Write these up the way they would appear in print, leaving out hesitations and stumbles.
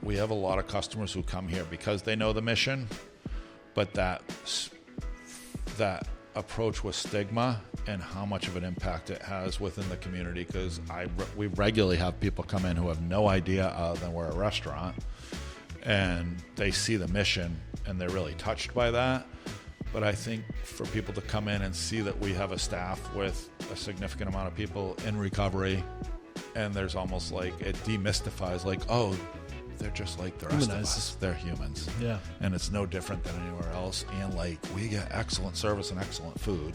we have a lot of customers who come here because they know the mission, but that approach with stigma and how much of an impact it has within the community, because we regularly have people come in who have no idea other than we're a restaurant, and they see the mission and they're really touched by that. But I think for people to come in and see that we have a staff with a significant amount of people in recovery, and there's almost like it demystifies, like, oh, they're just like the rest of us. They're humans. Yeah. And it's no different than anywhere else. And like, we get excellent service and excellent food.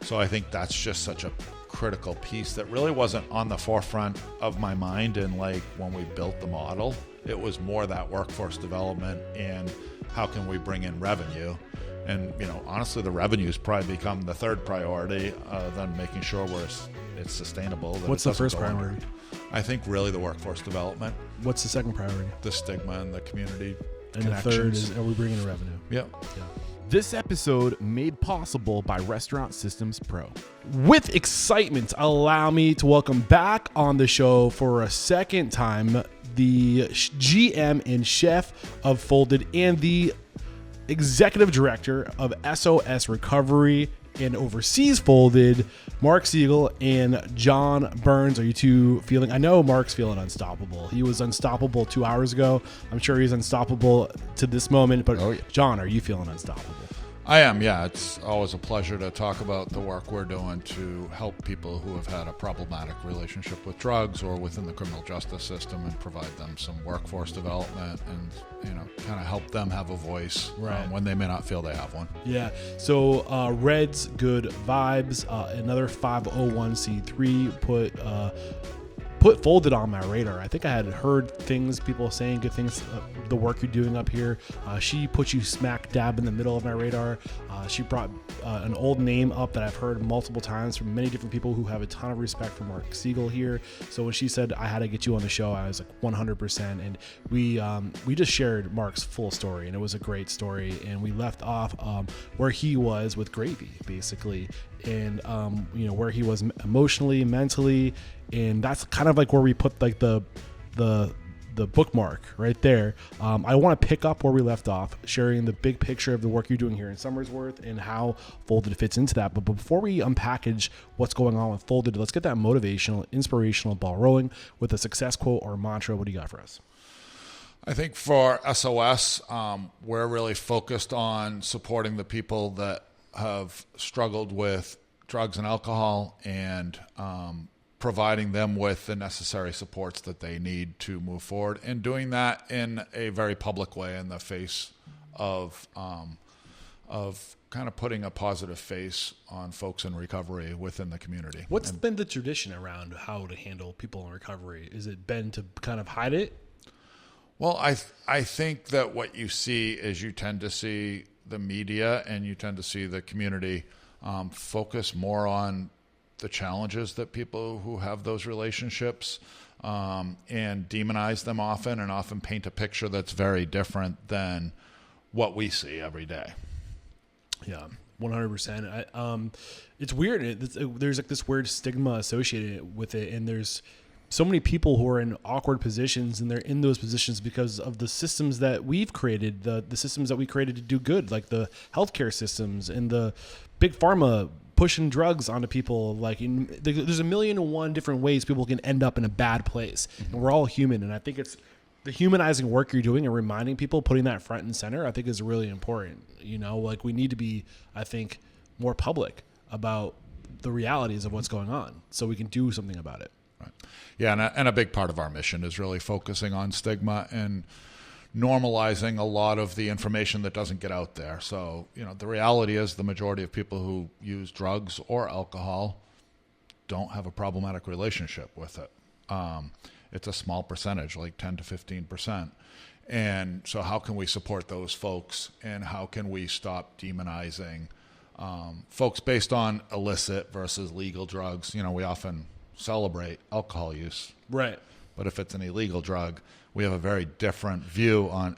So I think that's just such a critical piece that really wasn't on the forefront of my mind. And like, when we built the model, it was more that workforce development and how can we bring in revenue. And, you know, honestly, the revenue's probably become the third priority, than making sure it's sustainable. What's the first priority? I think really the workforce development. What's the second priority? The stigma and the community and connections. The third is, are we bringing in revenue? Yep. Yeah. This episode made possible by Restaurant Systems Pro. With excitement, allow me to welcome back on the show for a second time the GM and chef of Folded and the executive director of SOS Recovery and overseas Folded, Mark Segal and John Burns. Are you two feeling? I know Mark's feeling unstoppable. He was unstoppable 2 hours ago. I'm sure he's unstoppable to this moment. But John, are you feeling unstoppable? I am, yeah. It's always a pleasure to talk about the work we're doing to help people who have had a problematic relationship with drugs or within the criminal justice system and provide them some workforce development and, you know, kind of help them have a voice when they may not feel they have one. Yeah. So Red's Good Vibes, another 501c3 put Folded on my radar. I think I had heard things, people saying good things, the work you're doing up here. She put you smack dab in the middle of my radar. She brought an old name up that I've heard multiple times from many different people who have a ton of respect for Mark Segal here. So when she said I had to get you on the show, I was like 100%. And we just shared Mark's full story, and it was a great story. And we left off where he was with Gravy, basically, and you know, where he was emotionally, mentally. And that's kind of like where we put like the bookmark right there. I want to pick up where we left off, sharing the big picture of the work you're doing here in Somersworth and how Folded fits into that. But before we unpackage what's going on with Folded, let's get that motivational, inspirational ball rolling with a success quote or mantra. What do you got for us? I think for SOS, we're really focused on supporting the people that have struggled with drugs and alcohol and providing them with the necessary supports that they need to move forward, and doing that in a very public way in the face of kind of putting a positive face on folks in recovery within the community. What's been the tradition around how to handle people in recovery? Is it been to kind of hide it? Well, I think that what you see is you tend to see the media and you tend to see the community focus more on the challenges that people who have those relationships and demonize them often, and often paint a picture that's very different than what we see every day. Yeah, 100%. It's weird. There's like this weird stigma associated with it, and there's so many people who are in awkward positions, and they're in those positions because of the systems that we've created, the systems that we created to do good, like the healthcare systems and the big pharma pushing drugs onto people. Like there's 1,000,001 different ways people can end up in a bad place, and we're all human. And I think it's the humanizing work you're doing and reminding people, putting that front and center, I think is really important. You know, like we need to be, I think, more public about the realities of what's going on so we can do something about it. Right. Yeah, and a big part of our mission is really focusing on stigma and normalizing a lot of the information that doesn't get out there. So, you know, the reality is the majority of people who use drugs or alcohol don't have a problematic relationship with it. It's a small percentage, like 10 to 15%. And so how can we support those folks, and how can we stop demonizing folks based on illicit versus legal drugs? You know, we often celebrate alcohol use. Right. But if it's an illegal drug, we have a very different view on,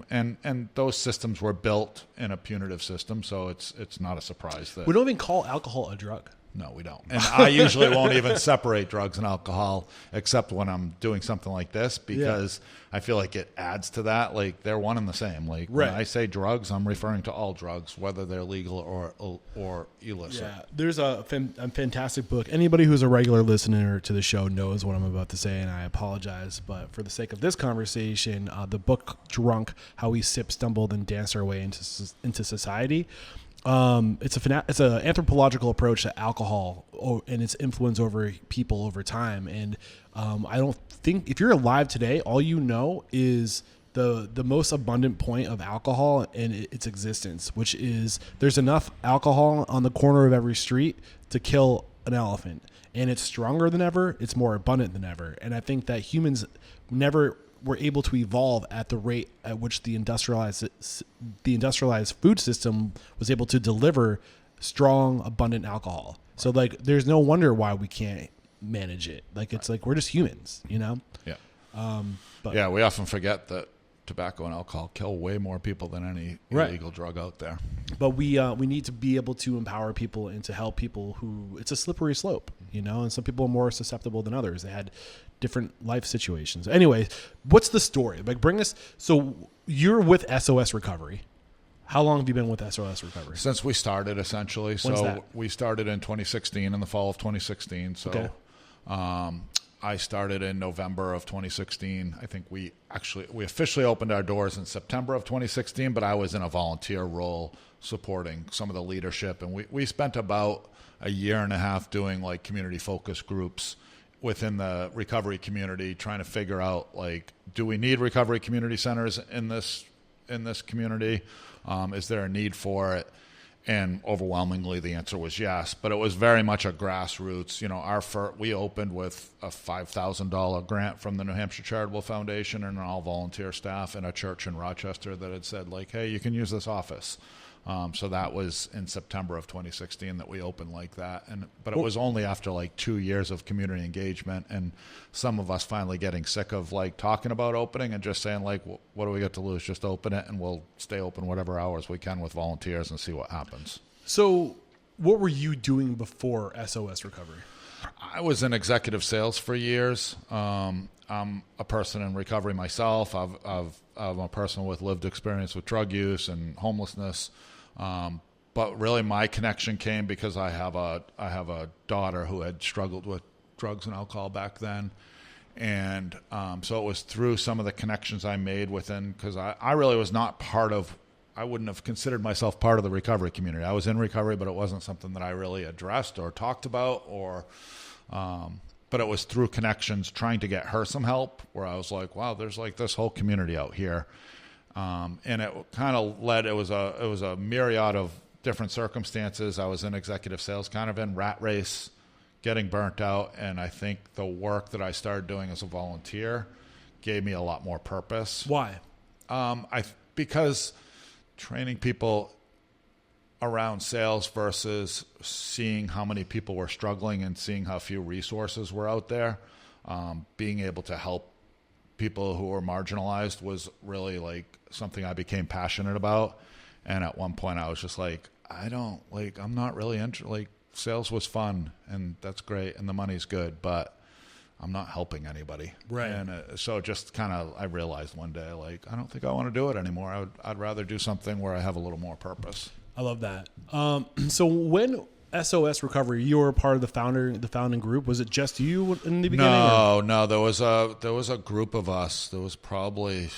and those systems were built in a punitive system, so it's not a surprise that we don't even call alcohol a drug. No, we don't. And I usually won't even separate drugs and alcohol except when I'm doing something like this because I feel like it adds to that. Like they're one and the same. Like when I say drugs, I'm referring to all drugs, whether they're legal or illicit. Yeah, there's a fantastic book. Anybody who's a regular listener to the show knows what I'm about to say, and I apologize. But for the sake of this conversation, the book Drunk, How We Sip, Stumbled, and Danced Our Way into Society. It's an anthropological approach to alcohol and its influence over people over time. And I don't think if you're alive today, all you know is the most abundant point of alcohol and its existence, which is there's enough alcohol on the corner of every street to kill an elephant. And it's stronger than ever. It's more abundant than ever. And I think that humans never were able to evolve at the rate at which the industrialized food system was able to deliver strong, abundant alcohol. So like, there's no wonder why we can't manage it. Like, it's like, we're just humans, you know? Yeah. But yeah, we often forget that tobacco and alcohol kill way more people than any illegal drug out there. But we need to be able to empower people and to help people who it's a slippery slope, you know, and some people are more susceptible than others. They had different life situations. Anyway, what's the story? Like, bring us. So you're with SOS Recovery. How long have you been with SOS Recovery? Since we started, essentially. When's that? We started in 2016, in the fall of 2016. So Okay. I started in November of 2016. I think we officially opened our doors in September of 2016, but I was in a volunteer role supporting some of the leadership. And we spent about a year and a half doing like community focus groups within the recovery community, trying to figure out, like, do we need recovery community centers in this community? Is there a need for it? And overwhelmingly, the answer was yes. But it was very much a grassroots. You know, we opened with a $5,000 grant from the New Hampshire Charitable Foundation and an all-volunteer staff in a church in Rochester that had said, like, hey, you can use this office. So that was in September of 2016 that we opened like that. But it was only after like 2 years of community engagement and some of us finally getting sick of like talking about opening and just saying, like, what do we get to lose? Just open it and we'll stay open whatever hours we can with volunteers and see what happens. So what were you doing before SOS Recovery? I was in executive sales for years. I'm a person in recovery myself. I'm a person with lived experience with drug use and homelessness. But really my connection came because I have a daughter who had struggled with drugs and alcohol back then. And so it was through some of the connections I made within, because I really was not I wouldn't have considered myself part of the recovery community. I was in recovery, but it wasn't something that I really addressed or talked about but it was through connections trying to get her some help where I was like, wow, there's like this whole community out here. And it kind of it was a myriad of different circumstances. I was in executive sales, kind of in rat race, getting burnt out. And I think the work that I started doing as a volunteer gave me a lot more purpose. Why? Because training people around sales versus seeing how many people were struggling and seeing how few resources were out there, being able to help people who were marginalized was really like something I became passionate about. And at one point I was just like, I'm not really sales was fun and that's great and the money's good, but I'm not helping anybody. Right. And so just kind of, I realized one day, like, I don't think I want to do it anymore. I'd rather do something where I have a little more purpose. I love that. So when SOS Recovery, you were part of the founding group. Was it just you in the beginning? No. There was a group of us. There was probably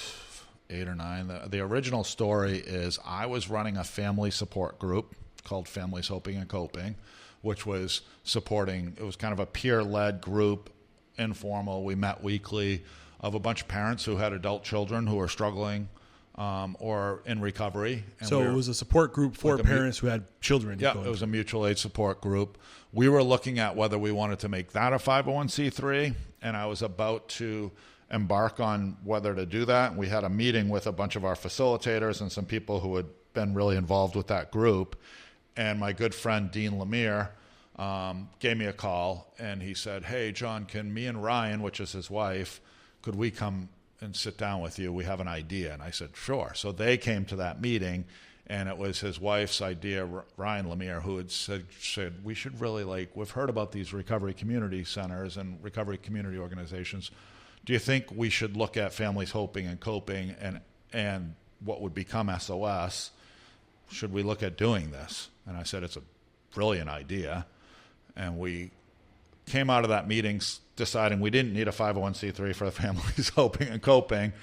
8 or 9. The original story is I was running a family support group called Families Hoping and Coping, which was supporting. It was kind of a peer-led group, informal. We met weekly of a bunch of parents who had adult children who were struggling. Or in recovery. And so it was a support group for parents who had children. Yeah, it was a mutual aid support group. We were looking at whether we wanted to make that a 501c3, and I was about to embark on whether to do that. We had a meeting with a bunch of our facilitators and some people who had been really involved with that group. And my good friend, Dean Lemire, gave me a call, and he said, hey, John, can me and Ryan, which is his wife, could we come and sit down with you? We have an idea. And I said, sure. So they came to that meeting, And it was his wife's idea, Ryan Lemire, who had said we should really we've heard about these recovery community centers and recovery community organizations. Do you think we should look at Families Hoping and Coping and what would become SOS? Should we look at doing this? And I said, it's a brilliant idea. And we came out of that meeting deciding we didn't need a 501c3 for the Families Hoping and Coping.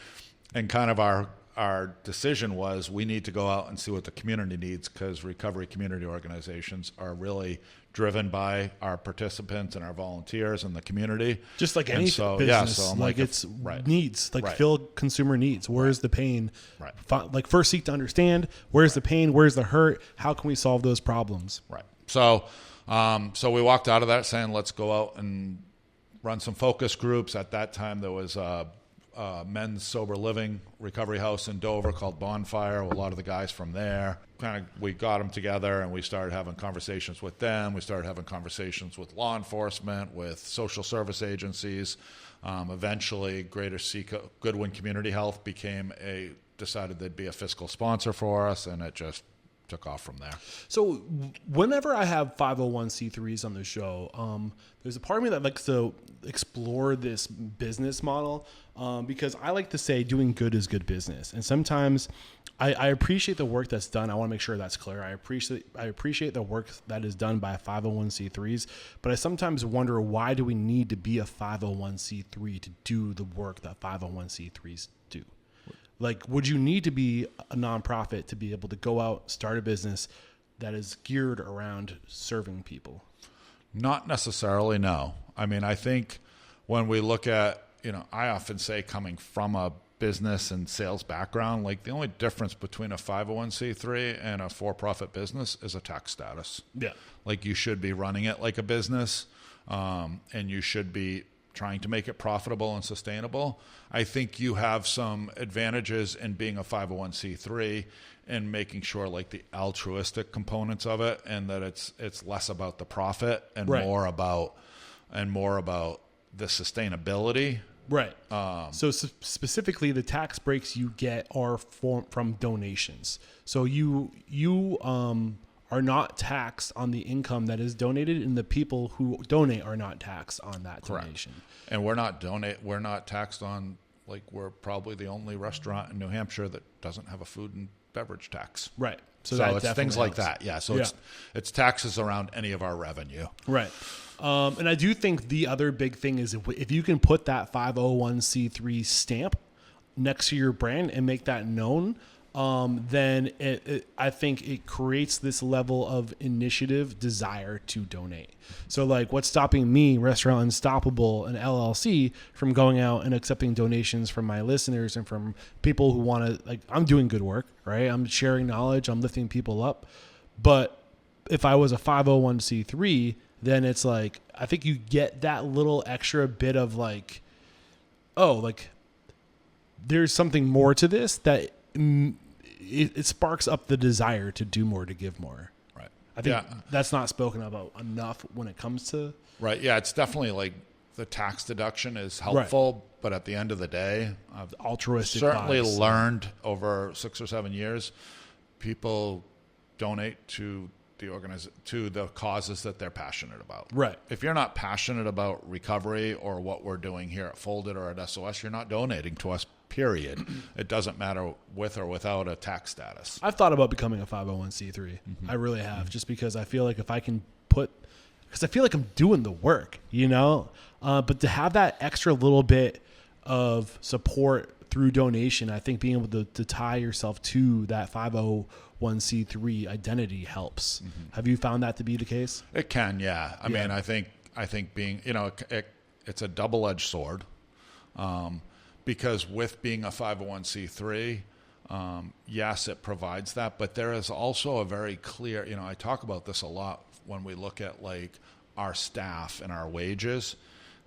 And kind of our decision was we need to go out and see what the community needs, because recovery community organizations are really driven by our participants and our volunteers in the community. Just like any business, it's needs, fill consumer needs. Where's the pain? Right. First seek to understand where's the pain, where's the hurt, how can we solve those problems? Right. So we walked out of that saying, let's go out and run some focus groups. At that time, there was men's sober living recovery house in Dover called Bonfire. A lot of the guys from there, we got them together and we started having conversations with them. We started having conversations with law enforcement, with social service agencies. Eventually, Greater Goodwin Community Health decided they'd be a fiscal sponsor for us, and it just took off from there. So whenever I have 501c3s on the show, there's a part of me that likes to explore this business model, because I like to say doing good is good business. And sometimes I appreciate the work that's done. I want to make sure that's clear. I appreciate the work that is done by 501c3s, but I sometimes wonder, why do we need to be a 501c3 to do the work that 501c3s do? Would you need to be a nonprofit to be able to go out, start a business that is geared around serving people? Not necessarily, no. I mean, I think when we look at, I often say, coming from a business and sales background, the only difference between a 501c3 and a for-profit business is a tax status. Yeah. You should be running it like a business, and you should be trying to make it profitable and sustainable. I think you have some advantages in being a 501c3 and making sure the altruistic components of it, and that it's less about the profit and more about the sustainability. Right. So specifically, the tax breaks you get are from donations. So you are not taxed on the income that is donated, and the people who donate are not taxed on that donation. And we're not taxed on, we're probably the only restaurant in New Hampshire that doesn't have a food and beverage tax. Right. So it's things like that. Yeah. So it's taxes around any of our revenue. Right. And I do think the other big thing is if you can put that 501c3 stamp next to your brand and make that known, then I think it creates this level of initiative, desire to donate. So what's stopping me, Restaurant Unstoppable and LLC, from going out and accepting donations from my listeners and from people who want to, I'm doing good work, right? I'm sharing knowledge, I'm lifting people up. But if I was a 501c3, then it's I think you get that little extra bit of there's something more to this, that it sparks up the desire to do more, to give more. Right. I think that's not spoken about enough when it comes to. Right. Yeah. It's definitely the tax deduction is helpful, but at the end of the day, I've altruistic certainly vibes. Learned over 6 or 7 years, people donate to the causes that they're passionate about. Right. If you're not passionate about recovery or what we're doing here at Folded or at SOS, you're not donating to us, period. It doesn't matter with or without a tax status. I've thought about becoming a 501c3. Mm-hmm. I really have, just because I feel if I can because I feel I'm doing the work, but to have that extra little bit of support through donation, I think being able to tie yourself to that 501c3 identity helps. Mm-hmm. Have you found that to be the case? It can, yeah. I mean, I think being, it's a double-edged sword, because with being a 501c3, yes, it provides that, but there is also a very clear, I talk about this a lot when we look at our staff and our wages.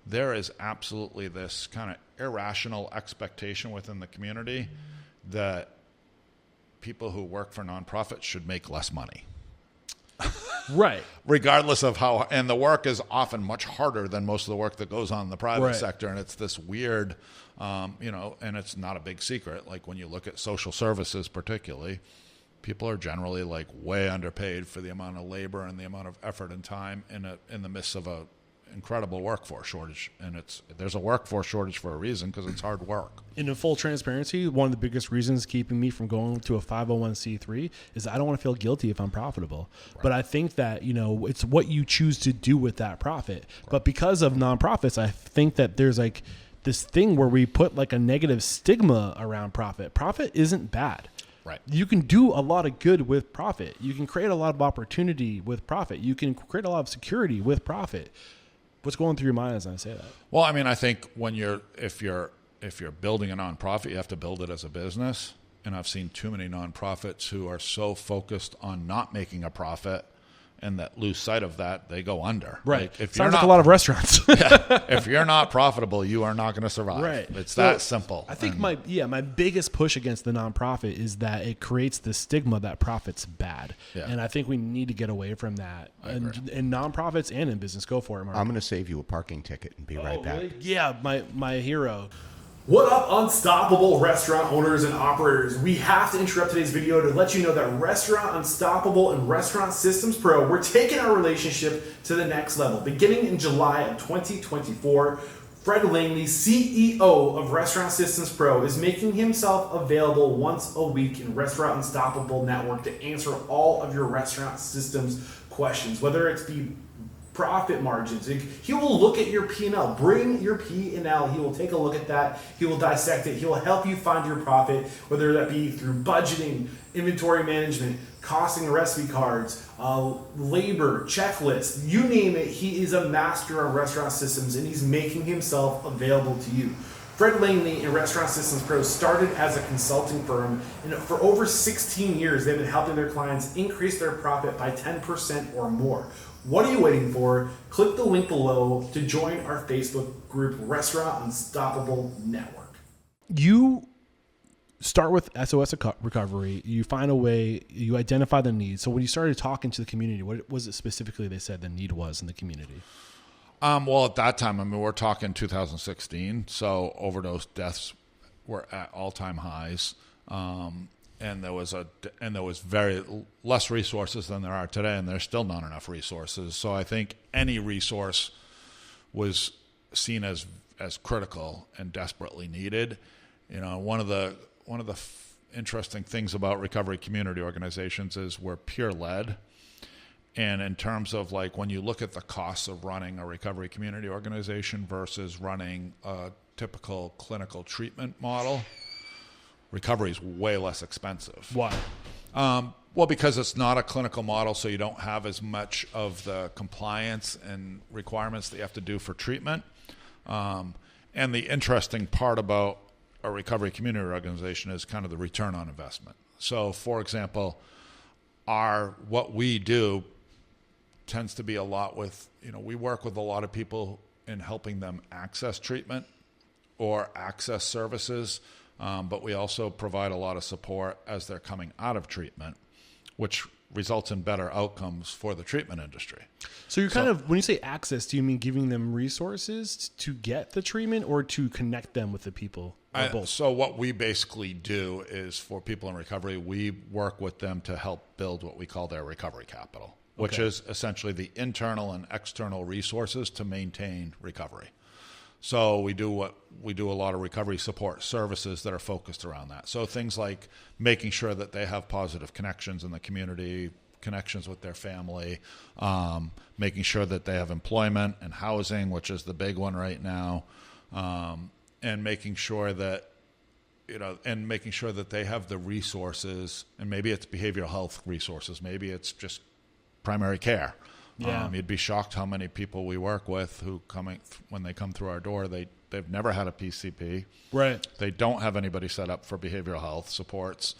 There is absolutely this kind of irrational expectation within the community that people who work for nonprofits should make less money. Right. Regardless of how, and the work is often much harder than most of the work that goes on in the private sector. And it's this weird, and it's not a big secret. When you look at social services particularly, people are generally like way underpaid for the amount of labor and the amount of effort and time in the midst of a incredible workforce shortage. And there's a workforce shortage for a reason, because it's hard work. And in full transparency, one of the biggest reasons keeping me from going to a 501c3 is I don't want to feel guilty if I'm profitable. Right. But I think that, it's what you choose to do with that profit. Right. But because of nonprofits, I think that there's like this thing where we put like a negative stigma around profit. Profit isn't bad. Right. You can do a lot of good with profit. You can create a lot of opportunity with profit. You can create a lot of security with profit. What's going through your mind as I say that? Well, I mean, I think if you're building a nonprofit, you have to build it as a business. And I've seen too many nonprofits who are so focused on not making a profit, and that lose sight of that, they go under. Right. Like, if Sounds like a lot of restaurants. Yeah, if you're not profitable, you are not going to survive. Right. It's that simple. I think my biggest push against the nonprofit is that it creates the stigma that profit's bad. Yeah. And I think we need to get away from that. In nonprofits and in business. Go for it, Mark. I'm going to save you a parking ticket and be right back. Really? Yeah, my hero. What up, Unstoppable restaurant owners and operators? We have to interrupt today's video to let you know that Restaurant Unstoppable and Restaurant Systems Pro, we're taking our relationship to the next level. Beginning in July of 2024, Fred Langley, CEO of Restaurant Systems Pro, is making himself available once a week in Restaurant Unstoppable Network to answer all of your restaurant systems questions, whether it's the profit margins. He will look at your P&L. Bring your P&L. He will take a look at that. He will dissect it. He will help you find your profit, whether that be through budgeting, inventory management, costing recipe cards, labor, checklists, you name it. He is a master on restaurant systems, and he's making himself available to you. Fred Langley and Restaurant Systems Pro started as a consulting firm, and for over 16 years, they've been helping their clients increase their profit by 10% or more. What are you waiting for? Click the link below to join our Facebook group, Restaurant Unstoppable Network. You start with SOS Recovery. You find a way, you identify the need. So when you started talking to the community, what was it specifically they said the need was in the community? Well, at that time, I mean, we're talking 2016, so overdose deaths were at all-time highs. And there was very less resources than there are today, and there's still not enough resources. So I think any resource was seen as critical and desperately needed. One of the interesting things about recovery community organizations is we're peer-led. And in terms of like when you look at the costs of running a recovery community organization versus running a typical clinical treatment model, recovery is way less expensive. Why? Well, because it's not a clinical model, so you don't have as much of the compliance and requirements that you have to do for treatment. And the interesting part about a recovery community organization is kind of the return on investment. So, for example, what we do tends to be a lot with, we work with a lot of people in helping them access treatment or access services. But we also provide a lot of support as they're coming out of treatment, which results in better outcomes for the treatment industry. So you're kind of, when you say access, do you mean giving them resources to get the treatment or to connect them with the people? Or both? So what we basically do is for people in recovery, we work with them to help build what we call their recovery capital, which is essentially the internal and external resources to maintain recovery. So we do a lot of recovery support services that are focused around that. So things like making sure that they have positive connections in the community, connections with their family, making sure that they have employment and housing, which is the big one right now, and making sure that they have the resources, and maybe it's behavioral health resources, maybe it's just primary care. Yeah. You'd be shocked how many people we work with who when they come through our door, they've never had a PCP. Right. They don't have anybody set up for behavioral health supports.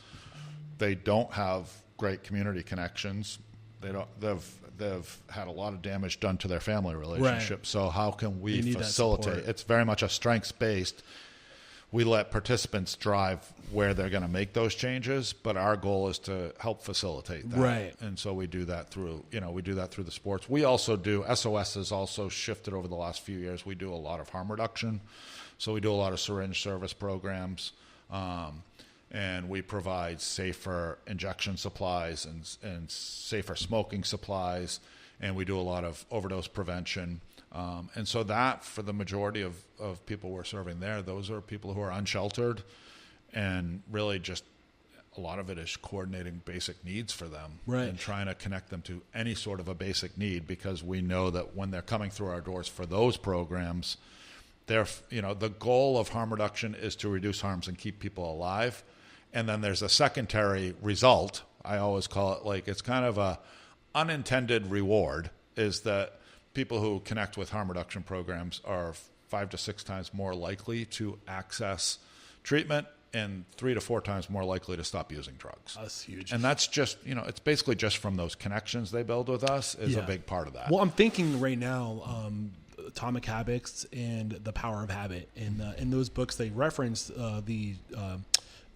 They don't have great community connections. They've had a lot of damage done to their family relationship. Right. So how can we facilitate? It's very much a strengths-based. We let participants drive where they're going to make those changes, but our goal is to help facilitate that. Right. And so we do that through the sports. We also do, SOS has also shifted over the last few years. We do a lot of harm reduction. So we do a lot of syringe service programs. and we provide safer injection supplies and safer smoking supplies, and we do a lot of overdose prevention. And so that, for the majority of people we're serving there, those are people who are unsheltered, and really just a lot of it is coordinating basic needs for them, right, and trying to connect them to any sort of a basic need, because we know that when they're coming through our doors for those programs, the goal of harm reduction is to reduce harms and keep people alive. And then there's a secondary result. I always call it, like, it's kind of a unintended reward, is that people who connect with harm reduction programs are 5 to 6 times more likely to access treatment and 3 to 4 times more likely to stop using drugs. That's huge. And that's just, it's basically just from those connections they build with us is a big part of that. Well, I'm thinking right now, Atomic Habits and The Power of Habit. And in those books, they reference the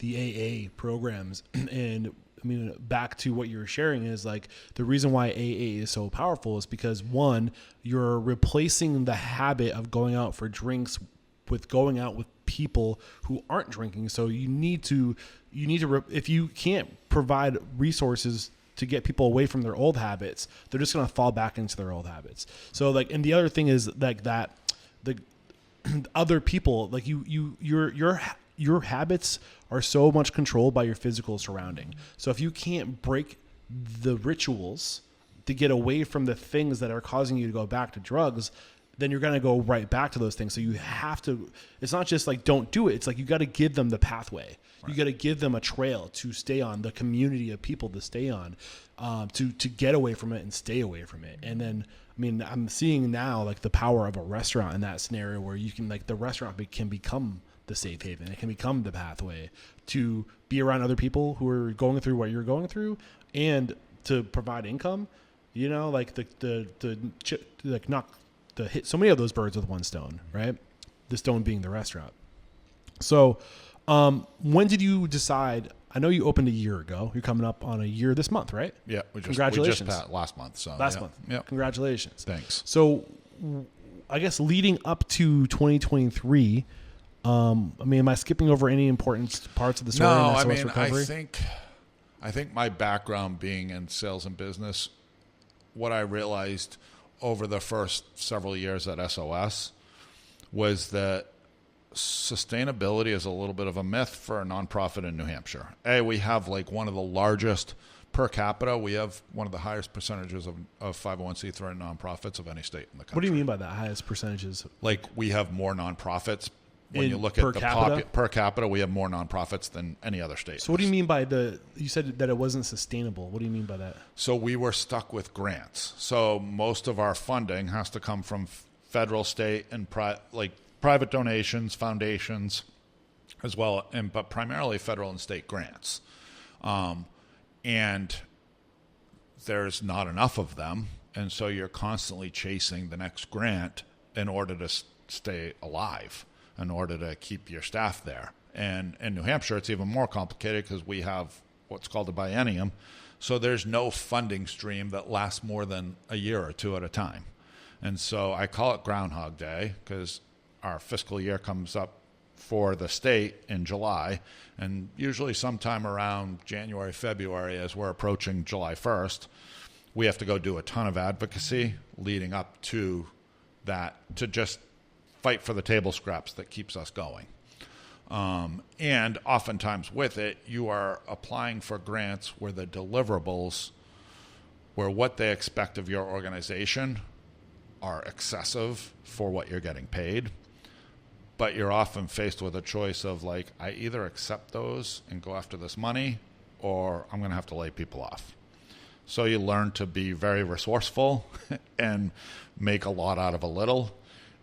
AA programs. And I mean, back to what you were sharing is like the reason why AA is so powerful is because, one, you're replacing the habit of going out for drinks with going out with people who aren't drinking. So you need to if you can't provide resources to get people away from their old habits, they're just going to fall back into their old habits. So like, and the other thing is like that the other people, like your habits are so much controlled by your physical surrounding. So if you can't break the rituals to get away from the things that are causing you to go back to drugs, then you're going to go right back to those things. So you have to, it's not just like, don't do it. It's like, you got to give them the pathway. Right. You got to give them a trail to stay on, the community of people to stay on, to get away from it and stay away from it. And then, I mean, I'm seeing now like the power of a restaurant in that scenario where you can, like, the restaurant can become the safe haven. It can become the pathway to be around other people who are going through what you're going through and to provide income, like to hit so many of those birds with one stone, right? The stone being the restaurant. So when did you decide? I know you opened a year ago. You're coming up on a year this month, right? Yeah. Congratulations. We just passed last month. So last month. Yeah. Congratulations. Thanks. So I guess leading up to 2023, I mean, am I skipping over any important parts of the story? No, in SOS I mean, Recovery? I think my background being in sales and business, what I realized over the first several years at SOS was that sustainability is a little bit of a myth for a nonprofit in New Hampshire. We have like one of the largest per capita. We have one of the highest percentages of 501c3 nonprofits of any state in the country. What do you mean by that, highest percentages? Like, we have more nonprofits. When you look per at the capita? per capita, we have more nonprofits than any other state. So what do you mean by you said that it wasn't sustainable. What do you mean by that? So we were stuck with grants. So most of our funding has to come from federal, state, and private donations, foundations, as well, but primarily federal and state grants. And there's not enough of them, and so you're constantly chasing the next grant in order to stay alive, in order to keep your staff there. And in New Hampshire, it's even more complicated because we have what's called a biennium. So there's no funding stream that lasts more than a year or two at a time. And so I call it Groundhog Day because our fiscal year comes up for the state in July. And usually sometime around January, February, as we're approaching July 1st, we have to go do a ton of advocacy leading up to that, to just fight for the table scraps that keeps us going. And oftentimes with it, you are applying for grants where the deliverables, where what they expect of your organization are excessive for what you're getting paid. But you're often faced with a choice of like, I either accept those and go after this money, or I'm going to have to lay people off. So you learn to be very resourceful and make a lot out of a little.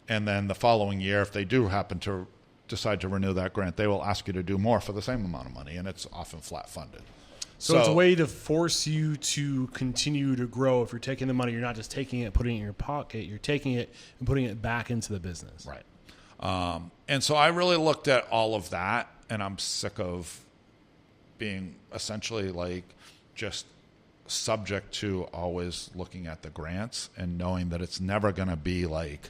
And then the following year, if they do happen to decide to renew that grant, they will ask you to do more for the same amount of money, and it's often flat funded. So it's a way to force you to continue to grow. If you're taking the money, you're not just taking it, putting it in your pocket. You're taking it and putting it back into the business. Right. And so I really looked at all of that, and I'm sick of being essentially like just subject to always looking at the grants and knowing that it's never going to be like,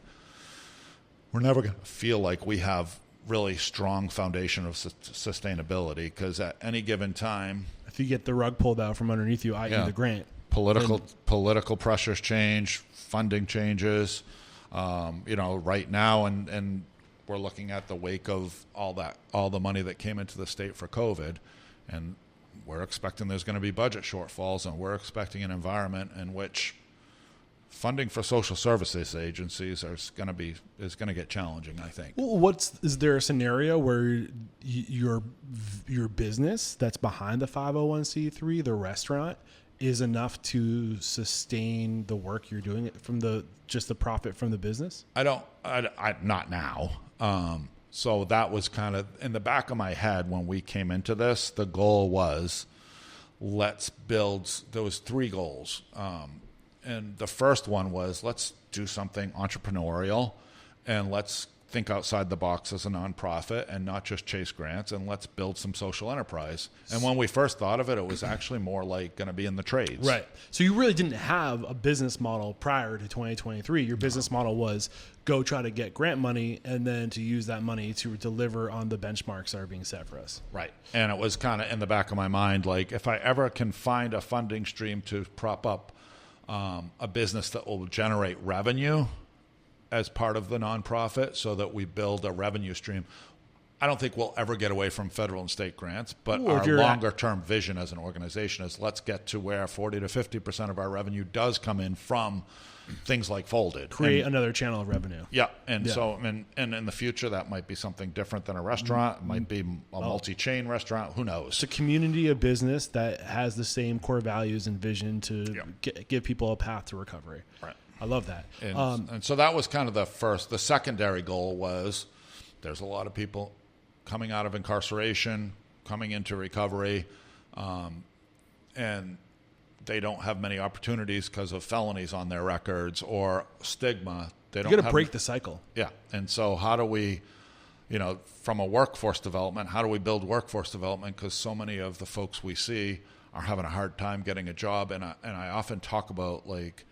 we're never going to feel like we have really strong foundation of sustainability, because at any given time, If you get the rug pulled out from underneath you, i.e. Yeah. the grant. political pressures change, funding changes. Right now, and we're looking at the wake of all the money that came into the state for COVID, and we're expecting there's going to be budget shortfalls, and we're expecting an environment in which funding for social services agencies is going to get challenging, I think. Well, is there a scenario where your business that's behind the 501c3, the restaurant, is enough to sustain the work you're doing from just the profit from the business? Not now. So that was kind of in the back of my head when we came into this. The goal was, there was 3 goals. And the first one was, let's do something entrepreneurial, and let's think outside the box as a nonprofit and not just chase grants, and let's build some social enterprise. And when we first thought of it, it was actually more like going to be in the trades. Right. So you really didn't have a business model prior to 2023. Your business model was go try to get grant money and then to use that money to deliver on the benchmarks that are being set for us. Right. And it was kind of in the back of my mind, like, if I ever can find a funding stream to prop up a business that will generate revenue as part of the nonprofit, so that we build a revenue stream. I don't think we'll ever get away from federal and state grants, but our longer-term vision as an organization is, let's get to where 40 to 50% of our revenue does come in from things like Folded. Create another channel of revenue. Yeah, so and in the future, that might be something different than a restaurant. It might be a multi-chain restaurant. Who knows? It's a community of business that has the same core values and vision to give people a path to recovery. Right. I love that. And so that was kind of the first. The secondary goal was, there's a lot of people coming out of incarceration, coming into recovery, and they don't have many opportunities because of felonies on their records or stigma. You got to break the cycle. Yeah. And so how do we, from a workforce development, how do we build workforce development? Because so many of the folks we see are having a hard time getting a job. And I often talk about, like,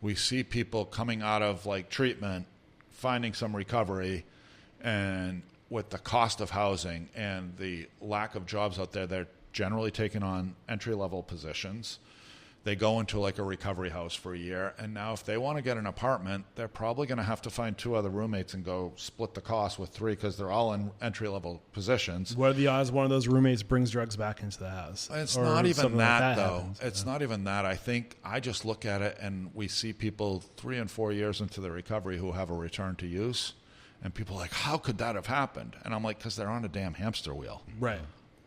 we see people coming out of like treatment, finding some recovery, and with the cost of housing and the lack of jobs out there, they're generally taking on entry-level positions. They go into like a recovery house for a year, and now if they want to get an apartment, they're probably going to have to find 2 other roommates and go split the cost with 3, because they're all in entry-level positions. What are the odds one of those roommates brings drugs back into the house? It's not even that, though. It's not even that. I think I just look at it, and we see people 3 and 4 years into the recovery who have a return to use, and people are like, how could that have happened? And I'm like, because they're on a damn hamster wheel. Right.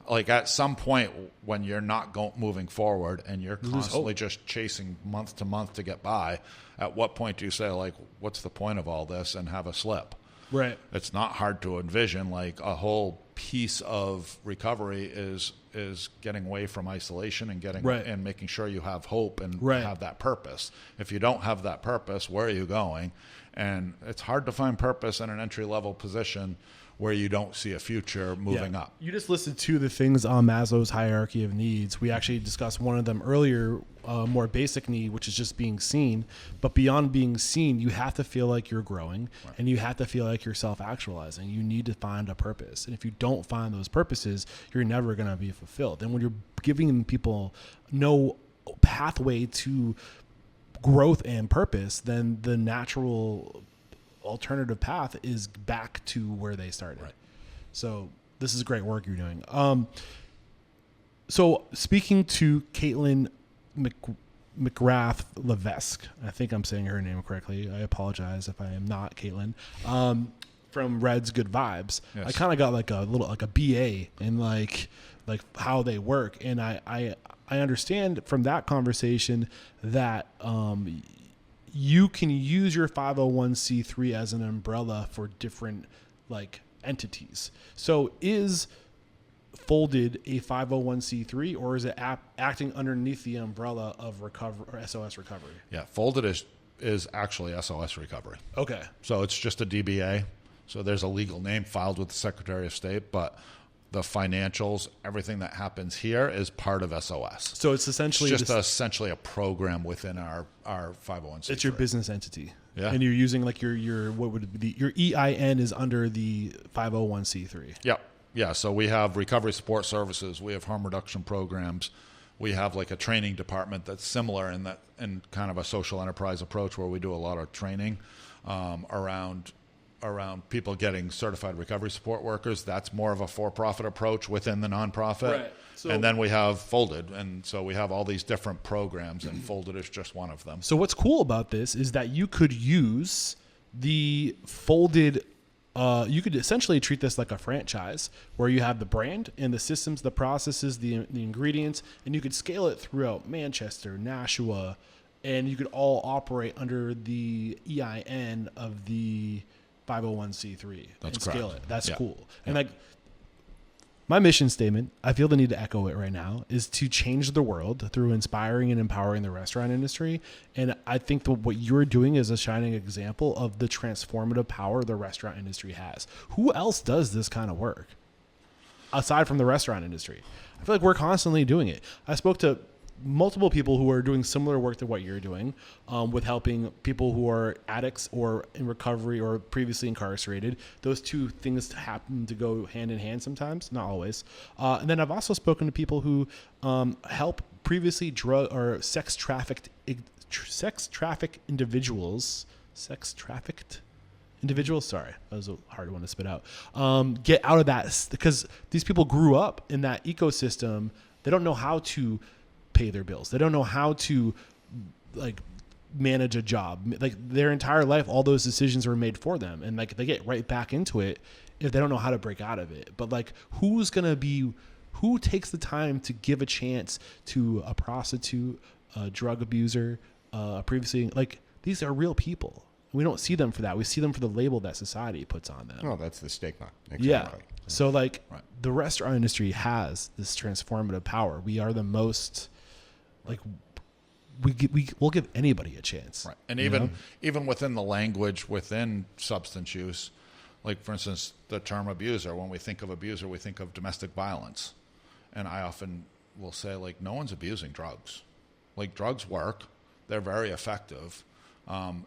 Like, at some point when you're not moving forward and you're constantly just chasing month to month to get by, at what point do you say, like, what's the point of all this, and have a slip? Right. It's not hard to envision. Like, a whole piece of recovery is getting away from isolation and and making sure you have hope and have that purpose. If you don't have that purpose, where are you going? And it's hard to find purpose in an entry-level position where you don't see a future moving up. You just listed 2 of the things on Maslow's hierarchy of needs. We actually discussed one of them earlier, more basic need, which is just being seen. But beyond being seen, you have to feel like you're growing, and you have to feel like you're self-actualizing. You need to find a purpose. And if you don't find those purposes, you're never going to be fulfilled. And when you're giving people no pathway to growth and purpose, then the natural alternative path is back to where they started. Right. So this is great work you're doing. So speaking to Caitlin McGrath Levesque, I think I'm saying her name correctly. I apologize if I am not, Caitlin. From Red's Good Vibes. Yes. I kind of got like a BA in like how they work, and I understand from that conversation that you can use your 501c3 as an umbrella for different like entities. So is Folded a 501c3, or is it acting underneath the umbrella of SOS Recovery? Yeah, Folded is actually SOS Recovery. Okay. So it's just a DBA. So there's a legal name filed with the Secretary of State, but the financials, everything that happens here is part of SOS. So it's essentially It's just essentially a program within our 501c3. it's your business entity. Yeah. And you're using like your what would it be? Your EIN is under the 501c3. Yep. Yeah. So we have recovery support services. We have harm reduction programs. We have like a training department that's similar in kind of a social enterprise approach where we do a lot of training around people getting certified recovery support workers. That's more of a for-profit approach within the nonprofit. Right. So, and then we have Folded. And so we have all these different programs, and Folded is just one of them. So what's cool about this is that you could use the Folded. You could essentially treat this like a franchise where you have the brand and the systems, the processes, the ingredients, and you could scale it throughout Manchester, Nashua, and you could all operate under the EIN of the 501c3 and scale it. That's cool. And like my mission statement, I feel the need to echo it right now, is to change the world through inspiring and empowering the restaurant industry. And I think that what you're doing is a shining example of the transformative power the restaurant industry has. Who else does this kind of work aside from the restaurant industry? I feel like we're constantly doing it. I spoke to multiple people who are doing similar work to what you're doing, with helping people who are addicts or in recovery or previously incarcerated. Those two things happen to go hand in hand sometimes, not always. And then I've also spoken to people who help previously drug or sex trafficked individuals. Sorry, that was a hard one to spit out. Get out of that, because these people grew up in that ecosystem. They don't know how to pay their bills. They don't know how to like manage a job. Like their entire life, all those decisions were made for them, and like they get right back into it if they don't know how to break out of it. But like, who takes the time to give a chance to a prostitute, a drug abuser, previously, like these are real people. We don't see them for that. We see them for the label that society puts on them. Oh, that's the stigma. Exactly. Yeah. So like the restaurant industry has this transformative power. We are the most, like, we'll give anybody a chance. Right. And even within the language within substance use, like for instance, the term abuser, when we think of abuser, we think of domestic violence. And I often will say, like, no one's abusing drugs. Like, drugs work. They're very effective. And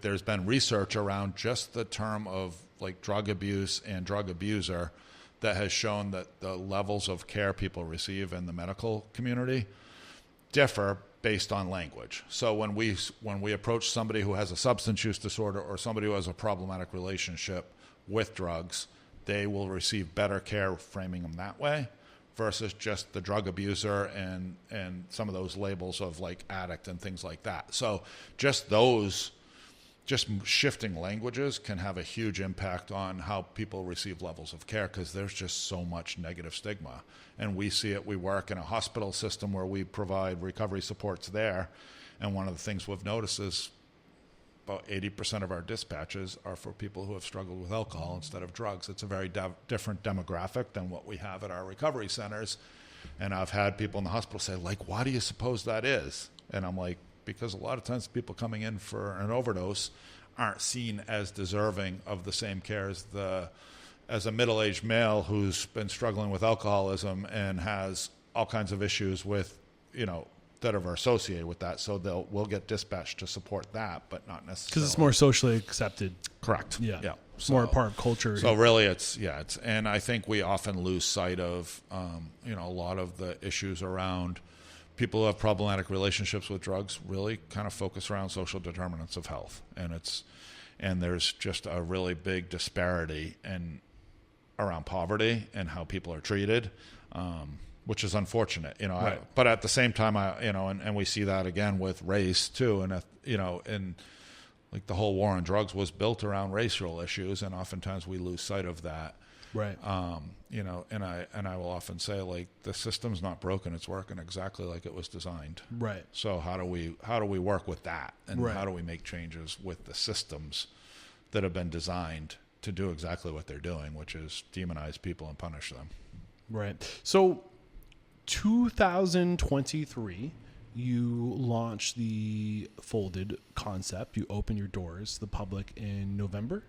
there's been research around just the term of like drug abuse and drug abuser that has shown that the levels of care people receive in the medical community differ based on language. So when we approach somebody who has a substance use disorder or somebody who has a problematic relationship with drugs, they will receive better care framing them that way versus just the drug abuser and some of those labels of like addict and things like that. So just shifting languages can have a huge impact on how people receive levels of care, because there's just so much negative stigma. And we see it. We work in a hospital system where we provide recovery supports there. And one of the things we've noticed is about 80% of our dispatches are for people who have struggled with alcohol instead of drugs. It's a very different demographic than what we have at our recovery centers. And I've had people in the hospital say, like, why do you suppose that is? And I'm like, because a lot of times people coming in for an overdose aren't seen as deserving of the same care as a middle-aged male who's been struggling with alcoholism and has all kinds of issues with, that are associated with that. So we'll get dispatched to support that, but not necessarily. Because it's more socially accepted. Correct. Yeah. It's more a part of culture. So really and I think we often lose sight of, a lot of the issues around people who have problematic relationships with drugs really kind of focus around social determinants of health. And there's just a really big disparity around poverty and how people are treated, which is unfortunate, Right. But at the same time, and we see that again with race too. And, and like the whole war on drugs was built around racial issues. And oftentimes we lose sight of that. Right. And I will often say, like, the system's not broken; it's working exactly like it was designed. Right. So how do we work with that, and Right. how do we make changes with the systems that have been designed to do exactly what they're doing, which is demonize people and punish them? Right. So, 2023, you launched the Folded concept. You opened your doors to the public in November.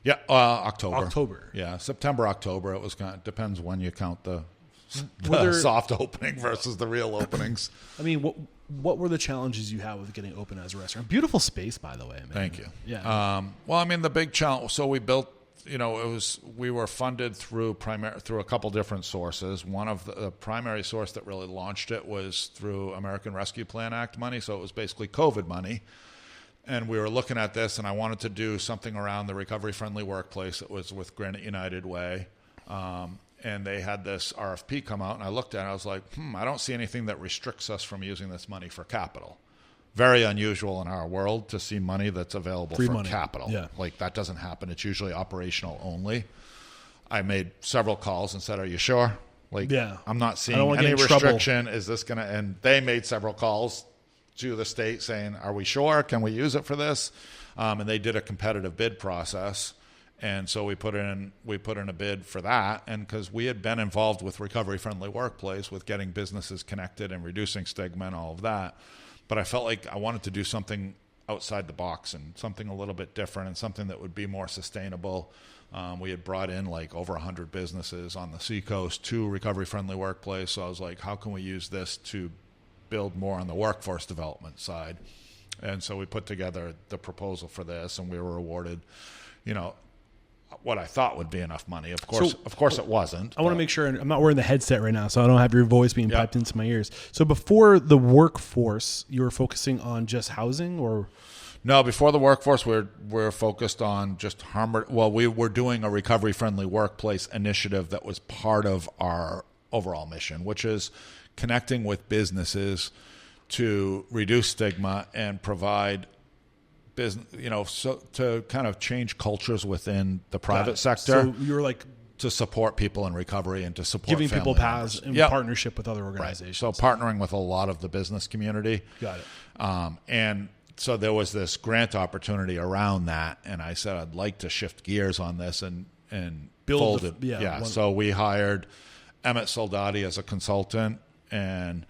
Yeah, October. October. Yeah, September, October. It was depends when you count the Were there- soft opening versus the real openings. I mean, what were the challenges you had with getting open as a restaurant? Beautiful space, by the way. Man. Thank you. Yeah. Well, I mean, the big challenge. So we built. We were funded through a couple different sources. One of the primary source that really launched it was through American Rescue Plan Act money. So it was basically COVID money. And we were looking at this, and I wanted to do something around the recovery-friendly workplace. It was with Granite United Way. And they had this RFP come out, and I looked at it, and I was like, I don't see anything that restricts us from using this money for capital. Very unusual in our world to see money that's available Free for money. capital. Yeah. Like, that doesn't happen. It's usually operational only. I made several calls and said, are you sure? Like, Yeah. I'm not I seeing don't wanna any get in trouble. restriction. Is this going to... And they made several calls to the state saying, are we sure? Can we use it for this? And they did a competitive bid process. And so we put in a bid for that. And because we had been involved with Recovery Friendly Workplace, with getting businesses connected and reducing stigma and all of that. But I felt like I wanted to do something outside the box and something a little bit different and something that would be more sustainable. We had brought in like over 100 businesses on the Seacoast to Recovery Friendly Workplace. So I was like, how can we use this to build more on the workforce development side? And so we put together the proposal for this, and we were awarded, what I thought would be enough money. Of course, it wasn't. I want to make sure, and I'm not wearing the headset right now, so I don't have your voice being Yep. piped into my ears. So before the workforce, you were focusing on just housing, or No, before the workforce, we're focused on just we were doing a recovery-friendly workplace initiative that was part of our overall mission, which is connecting with businesses to reduce stigma and provide business, so to kind of change cultures within the private sector. So you were like to support people in recovery and to support giving family people paths members. in Yep. partnership with other Right. organizations. So partnering with a lot of the business community. Got it. And so there was this grant opportunity around that, and I said I'd like to shift gears on this and Build fold the- it. yeah, one- So we hired Emmett Soldati as a consultant, and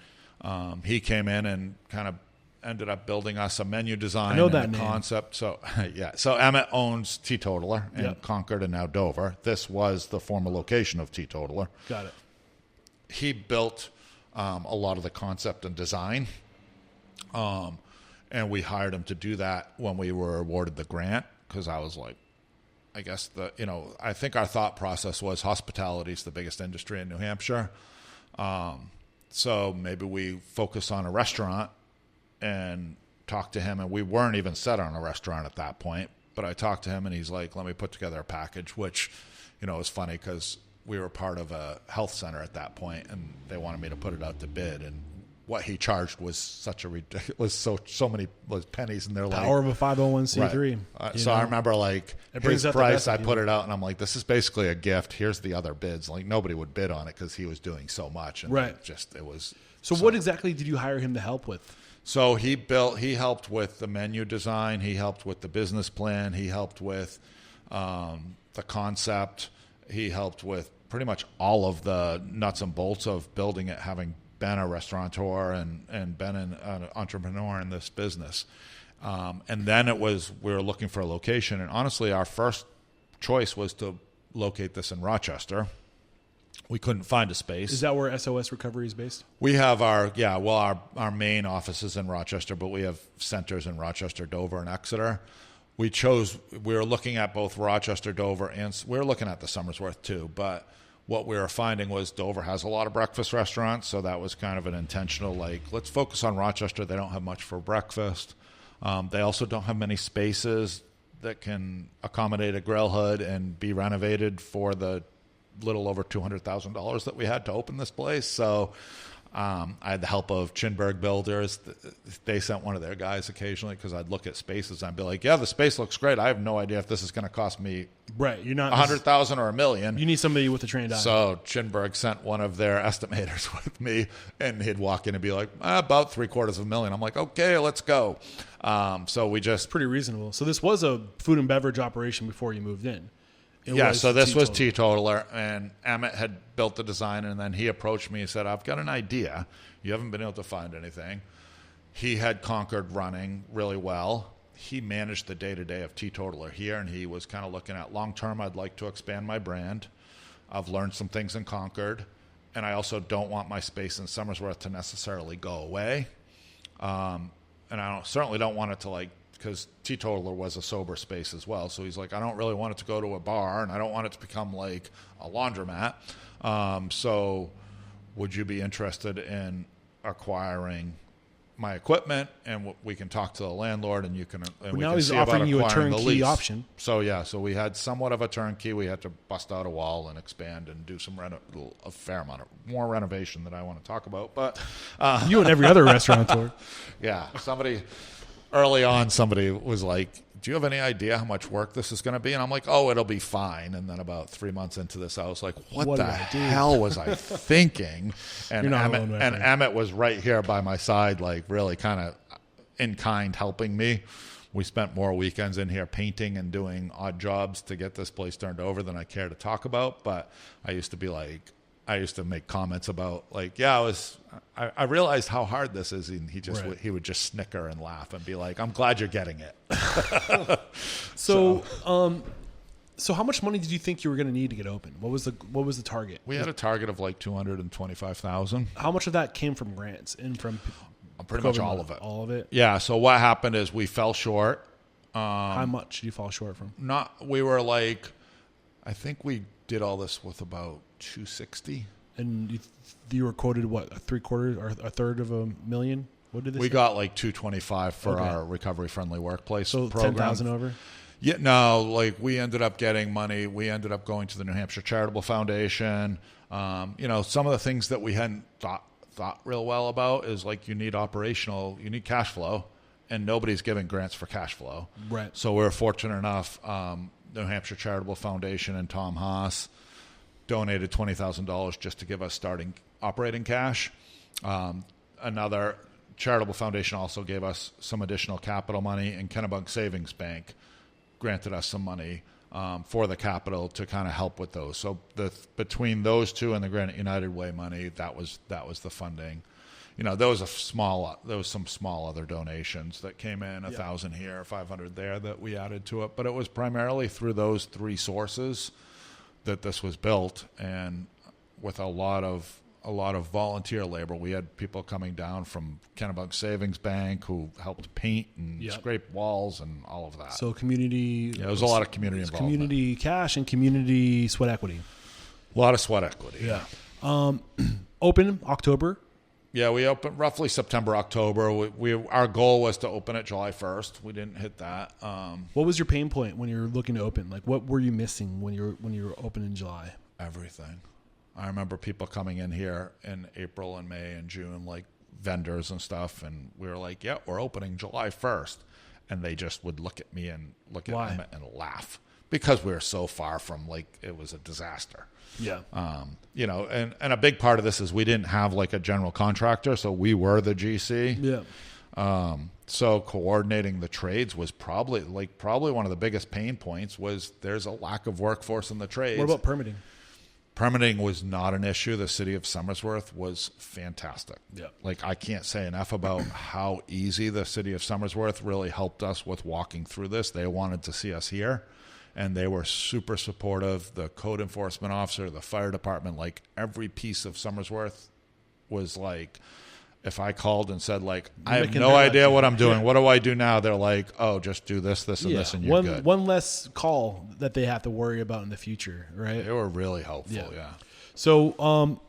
he came in and kind of ended up building us a menu design. I know and that a name. concept. So so Emmett owns Teetotaler in Yep. Concord and now Dover. This was the former location of Teetotaler. Got it. He built a lot of the concept and design, and we hired him to do that when we were awarded the grant, because I was like, I guess I think our thought process was hospitality is the biggest industry in New Hampshire, so maybe we focus on a restaurant and talk to him. And we weren't even set on a restaurant at that point, but I talked to him and he's like, let me put together a package, which was funny because we were part of a health center at that point, and they wanted me to put it out to bid, and what he charged was such a ridiculous, so many pennies, and they're like, Power of a 501c3. right. So I remember like It brings his out the price, best of I put people. it out and I'm like, this is basically a gift. Here's the other bids. Like nobody would bid on it because he was doing so much. And Right. it was. So what exactly did you hire him to help with? So he helped with the menu design. He helped with the business plan. He helped with the concept. He helped with pretty much all of the nuts and bolts of building it, having been a restaurateur and been an entrepreneur in this business. And then we were looking for a location. And honestly, our first choice was to locate this in Rochester. We couldn't find a space. Is that where SOS Recovery is based? We have our main office is in Rochester, but we have centers in Rochester, Dover, and Exeter. We were looking at both Rochester, Dover, and we were looking at the Somersworth too, but what we were finding was Dover has a lot of breakfast restaurants, so that was kind of an intentional, let's focus on Rochester. They don't have much for breakfast. They also don't have many spaces that can accommodate a grill hood and be renovated for the little over $200,000 that we had to open this place. So I had the help of Chinberg Builders. They sent one of their guys occasionally because I'd look at spaces and I'd be like, yeah, the space looks great. I have no idea if this is going to cost me Right. You're not $100,000 or $1 million. You need somebody with a trained eye. So Chinberg sent one of their estimators with me, and he'd walk in and be like, about $750,000. I'm like, okay, let's go. So we just Pretty reasonable. So this was a food and beverage operation before you moved in. so this was Teetotaler, and Emmett had built the design, and then he approached me and said, I've got an idea. You haven't been able to find anything. He had Concord running really well. he managed the day-to-day of Teetotaler here, and he was kind of looking at long-term, I'd like to expand my brand. I've learned some things in Concord, and I also don't want my space in Somersworth to necessarily go away. And I certainly don't want it to because Teetotaler was a sober space as well. So he's like, I don't really want it to go to a bar, and I don't want it to become like a laundromat. So would you be interested in acquiring my equipment, and we can talk to the landlord, and you can. And we now can he's see about offering you a acquiring the turnkey lease. option. So so we had somewhat of a turnkey. We had to bust out a wall and expand and do a fair amount of more renovation that I want to talk about. But You and every other restaurateur. yeah, early on, somebody was like, do you have any idea how much work this is going to be? And I'm like, oh, it'll be fine. And then about 3 months into this, I was like, what did the I do? hell was I thinking? And You're not alone, my friend. Emmett was right here by my side, like really kind of in kind helping me. We spent more weekends in here painting and doing odd jobs to get this place turned over than I care to talk about. But I used to make comments about I realized how hard this is, and he would just snicker and laugh and be like, I'm glad you're getting it. So how much money did you think you were going to need to get open? What was the target? We had a target of like $225,000. How much of that came from grants and from Pretty much all of it. All of it? Yeah. So what happened is we fell short. How much did you fall short from? We were like, I think we did all this with about 260. And you were quoted what, a third of $1,000,000? What did this? We got like 225 for our recovery friendly workplace program. 10,000 over. Yeah, no, we ended up getting money. We ended up going to the New Hampshire Charitable Foundation. Some of the things that we hadn't thought real well about is you need cash flow, and nobody's giving grants for cash flow. Right. So we're fortunate enough. New Hampshire Charitable Foundation and Tom Haas donated $20,000 just to give us starting operating cash. Another charitable foundation also gave us some additional capital money, and Kennebunk Savings Bank granted us some money for the capital to kind of help with those. So between those two and the Granite United Way money, that was the funding. There was some small other donations that came in, 1,000 here, 500 there, that we added to it. But it was primarily through those three sources that this was built, and with a lot of volunteer labor. We had people coming down from Kennebunk Savings Bank who helped paint and scrape walls and all of that. So community. Yeah, there was a lot of community involvement. Community cash and community sweat equity. A lot of sweat equity. Yeah. Open October. Yeah, we opened roughly September, October. Our goal was to open it July 1st. We didn't hit that. What was your pain point when you were looking to open? What were you missing when you were open in July? Everything. I remember people coming in here in April and May and June, like vendors and stuff, and we were like, yeah, we're opening July 1st. And they just would look at me and look at Emmett and laugh because we were so far from it was a disaster. Yeah. And a big part of this is we didn't have a general contractor, so we were the GC. Yeah. So coordinating the trades was probably one of the biggest pain points. Was there's a lack of workforce in the trades. What about permitting? Permitting was not an issue. The city of Somersworth was fantastic. Yeah. I can't say enough about how easy the city of Somersworth really helped us with walking through this. They wanted to see us here, and they were super supportive. The code enforcement officer, the fire department, every piece of Somersworth was if I called and said, I have no idea what I'm doing. What do I do now? They're like, oh, just do this, this, and this, and you're good. One less call that they have to worry about in the future, right? They were really helpful, yeah. So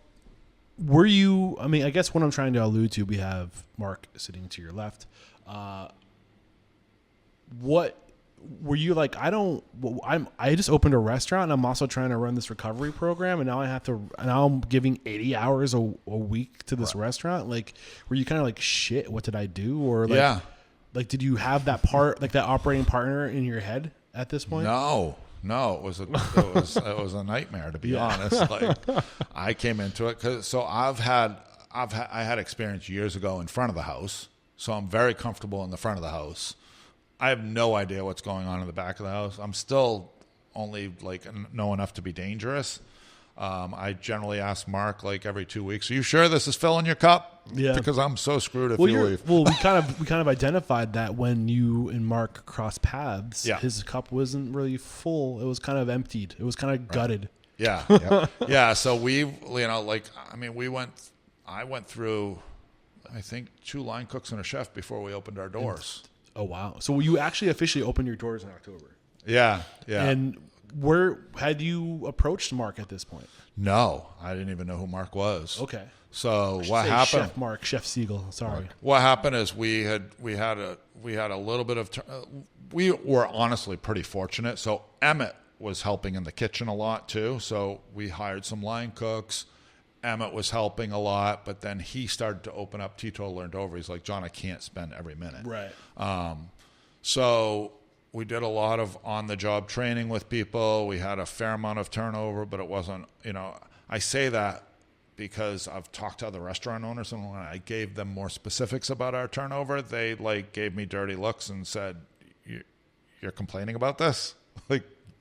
were you, I guess what I'm trying to allude to, we have Mark sitting to your left. What were you I just opened a restaurant, and I'm also trying to run this recovery program, and now I'm giving 80 hours a week to this restaurant. Were you kind of shit, what did I do? Or did you have that part, that operating partner in your head at this point? No, it was a nightmare, to be honest. I came into it I had experience years ago in front of the house, so I'm very comfortable in the front of the house. I have no idea what's going on in the back of the house. I'm still only know enough to be dangerous. I generally ask Mark like every 2 weeks, "Are you sure this is filling your cup?" Yeah. Because I'm so screwed if you leave. Well, we kind of identified that when you and Mark crossed paths. Yeah. His cup wasn't really full. It was kind of emptied. It was kind of gutted. Yeah. Yeah. So I went through, I think, 2 line cooks and a chef before we opened our doors. Oh, wow. So you actually officially opened your doors in October. Yeah. And where had you approached Mark at this point? No, I didn't even know who Mark was. Okay. So what happened? Chef Segal. Sorry. What happened is we had a little bit of. We were honestly pretty fortunate. So Emmett was helping in the kitchen a lot too. So we hired some line cooks. Emmett was helping a lot, but then he started to open up. Tito learned over. He's like, "John, I can't spend every minute." Right. So we did a lot of on-the-job training with people. We had a fair amount of turnover, but it wasn't, I say that because I've talked to other restaurant owners, and when I gave them more specifics about our turnover, they gave me dirty looks and said, "You're complaining about this?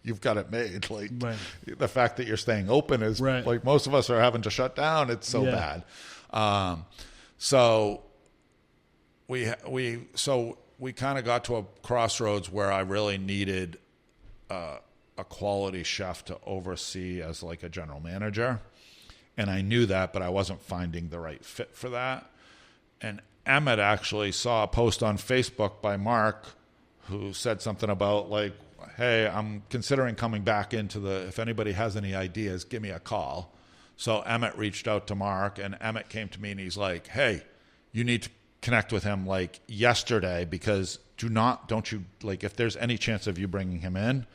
You've got it made. Right. The fact that you're staying open is right. Most of us are having to shut down. It's so bad." So we kind of got to a crossroads where I really needed a quality chef to oversee as a general manager. And I knew that, but I wasn't finding the right fit for that. And Emmett actually saw a post on Facebook by Mark who said something about "Hey, I'm considering coming back into if anybody has any ideas, give me a call." So Emmett reached out to Mark, and Emmett came to me and he's like, "Hey, you need to connect with him yesterday, because don't you if there's any chance of you bringing him in,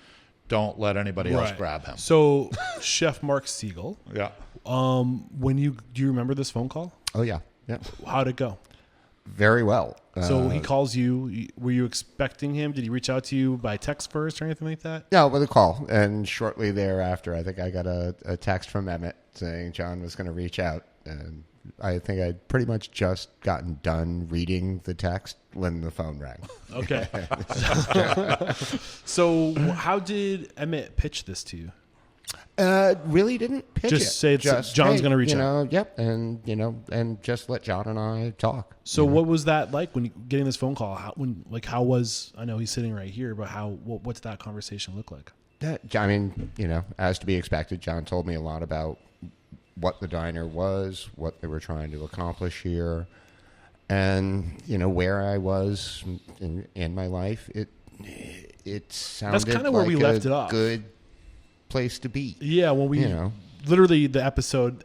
don't let anybody else grab him." So Chef Mark Segal. Yeah. Do you remember this phone call? Oh, yeah. Yeah. How'd it go? Very well. So he calls you. Were you expecting him? Did he reach out to you by text first or anything like that? No, with a call. And shortly thereafter, I think I got a text from Emmett saying John was going to reach out. And I think I'd pretty much just gotten done reading the text when the phone rang. Okay. So how did Emmett pitch this to you? Really didn't pitch just it. Say John's going to reach out. Yep, and and just let John and I talk. So what was that like when getting this phone call? How was? I know he's sitting right here, but what's that conversation look like? As to be expected, John told me a lot about what the diner was, what they were trying to accomplish here, and where I was in my life. It sounded that's kind of where we left it off. Good place to be. Yeah, when we literally the episode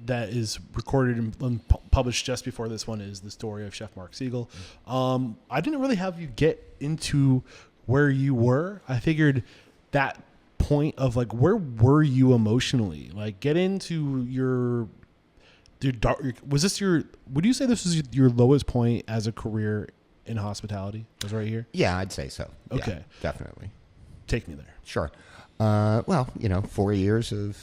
that is recorded and published just before this one is the story of Chef Mark Segal. I didn't really have you get into where you were. I figured that point of where were you emotionally? Get into your dark. Was this would you say this was your lowest point as a career in hospitality? Was right here? Yeah, I'd say so. Okay, yeah, definitely. Take me there. Sure. 4 years of,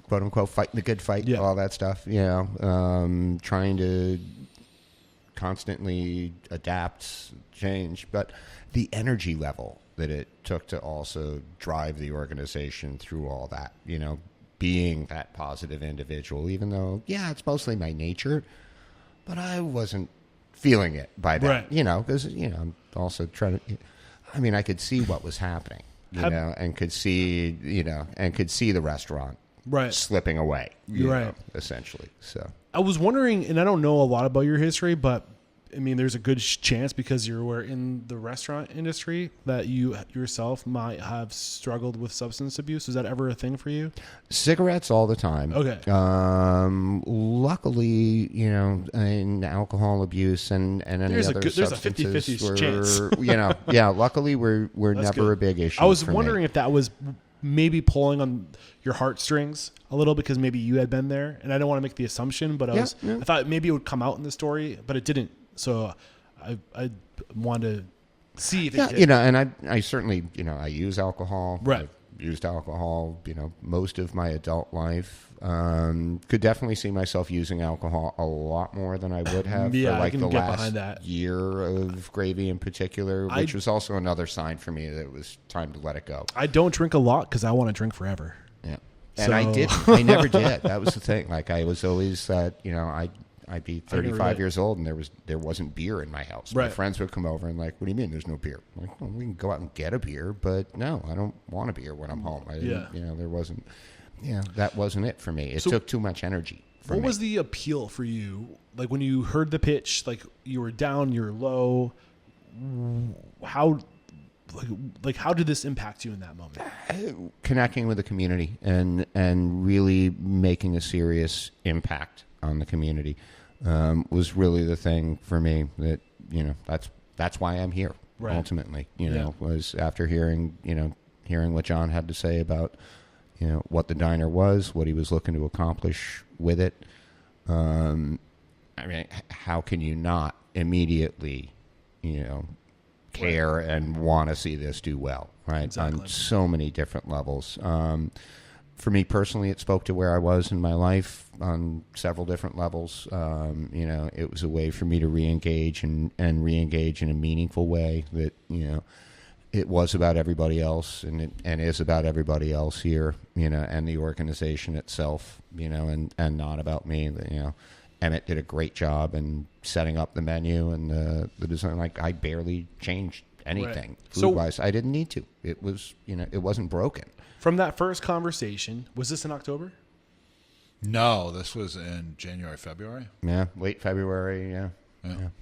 quote unquote, fighting the good fight, all that stuff, trying to constantly adapt, change. But the energy level that it took to also drive the organization through all that, being that positive individual, even though, it's mostly my nature, but I wasn't feeling it by that, because, I'm also trying to, I could see what was happening. And could see the restaurant slipping away, essentially. So I was wondering, and I don't know a lot about your history, but there's a good chance because you were in the restaurant industry that you yourself might have struggled with substance abuse. Was that ever a thing for you? Cigarettes all the time. Okay. Luckily, in alcohol abuse and any other substances, there's a 50-50 chance. Luckily we're never good. a big issue. I was wondering if that was maybe pulling on your heartstrings a little because maybe you had been there, and I don't want to make the assumption, but I thought maybe it would come out in the story, but it didn't. So I wanted to see if it did. And I certainly, I use alcohol. Right. I've used alcohol, most of my adult life. Could definitely see myself using alcohol a lot more than I would have for I can the get last behind that. year of Gravy in particular, which was also another sign for me that it was time to let it go. I don't drink a lot because I want to drink forever. Yeah. And I didn't. I never did. That was the thing. Like I was always that, I'd be 35 years old and there wasn't beer in my house. Right. My friends would come over and like, what do you mean there's no beer? I'm like, well, we can go out and get a beer, but no, I don't want a beer when I'm home. I didn't, there wasn't, that wasn't it for me. It took too much energy for me. What was the appeal for you? Like when you heard the pitch, like you were down, you were low. How did this impact you in that moment? Connecting with the community and really making a serious impact on the community was really the thing for me that, that's why I'm here ultimately, was after hearing what John had to say about, what the diner was, what he was looking to accomplish with it. I mean, how can you not immediately, care and want to see this do well, right? Exactly. On so many different levels. For me personally, it spoke to where I was in my life on several different levels. It was a way for me to re-engage and re-engage in a meaningful way that, it was about everybody else and is about everybody else here, and the organization itself, and not about me. Emmett did a great job in setting up the menu and the design. Like I barely changed anything food-wise. I didn't need to. It was, it wasn't broken. From that first conversation, was this in October? No, this was in January, February. Yeah, late February. Yeah.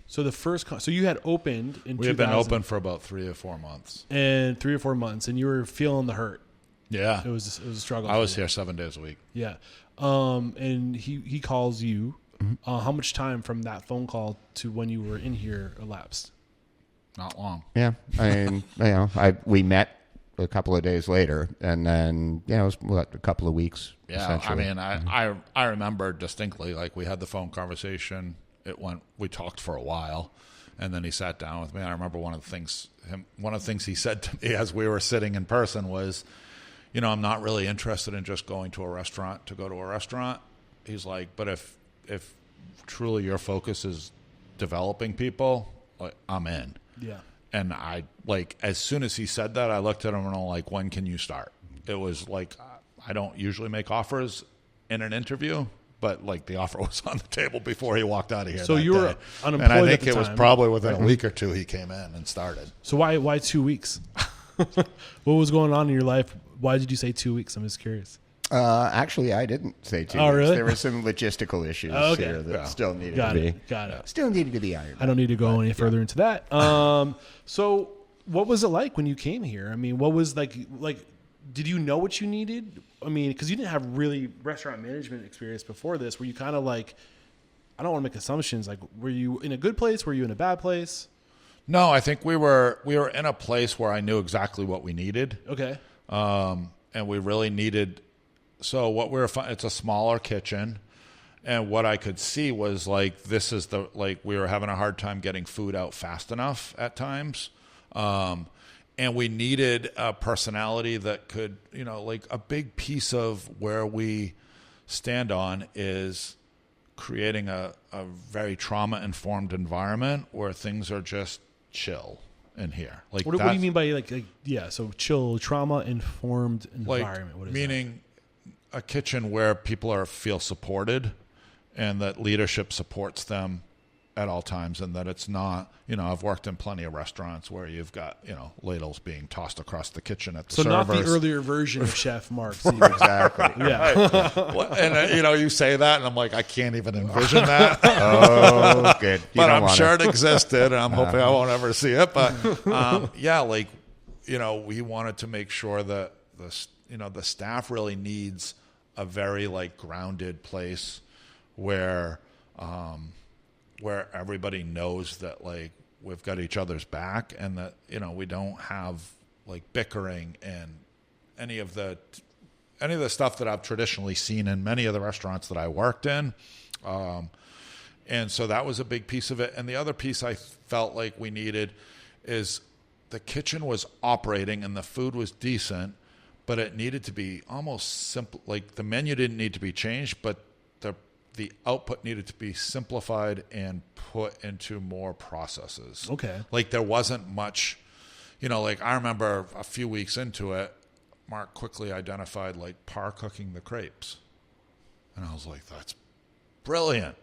So the first, so you had opened in. We had been open for about 3 or 4 months. And 3 or 4 months, and you were feeling the hurt. Yeah, it was a struggle. I was here 7 days a week. Yeah, and he calls you. Mm-hmm. How much time from that phone call to when you were in here elapsed? Not long. Yeah, I mean, we met a couple of days later, and then it was a couple of weeks. Yeah, I mean, I remember distinctly, like we had the phone conversation. We talked for a while, and then he sat down with me. I remember one of the things he said to me as we were sitting in person was, I'm not really interested in just going to a restaurant to go to a restaurant. He's like, but if truly your focus is developing people, like, I'm in. Yeah. And I, like, as soon as he said that, I looked at him and I'm like, when can you start? It was like, I don't usually make offers in an interview, but like the offer was on the table before he walked out of here. So you were unemployed and I think at the it was time. probably within a week or two he came in and started. So why 2 weeks? What was going on in your life? Why did you say 2 weeks? I'm just curious. Actually, I didn't say 2 weeks. Really? There were some logistical issues here that still needed to be. Got it. Still needed to be ironed out. I don't need to go any further into that. So what was it like when you came here? I mean, what was like, did you know what you needed? I mean, because you didn't have really restaurant management experience before this. Were you kind of like, I don't want to make assumptions. Like, were you in a good place? Were you in a bad place? No, I think we were in a place where I knew exactly what we needed. Okay. And we really needed. So what it's a smaller kitchen, and what I could see was like we were having a hard time getting food out fast enough at times, and we needed a personality that could, like a big piece of where we stand on is creating a very trauma-informed environment where things are just chill in here. Like, what do you mean by so chill, trauma-informed environment? What is meaning a kitchen where people feel supported and that leadership supports them at all times, and that it's not, I've worked in plenty of restaurants where you've got, ladles being tossed across the kitchen at the servers. So not the earlier version of Chef Mark. Exactly. Yeah. And, you say that, and I'm like, I can't even envision that. Oh, good. But I'm sure it existed, and I'm hoping I won't ever see it. But, we wanted to make sure that the staff really needs a very grounded place where everybody knows that we've got each other's back, and that we don't have bickering and any of the stuff that I've traditionally seen in many of the restaurants that I worked in. And so that was a big piece of it. And the other piece I felt like we needed is the kitchen was operating and the food was decent, but it needed to be almost simple. Like the menu didn't need to be changed, but the output needed to be simplified and put into more processes. Okay. There wasn't much, I remember a few weeks into it, Mark quickly identified like par cooking the crepes. And I was like, that's brilliant.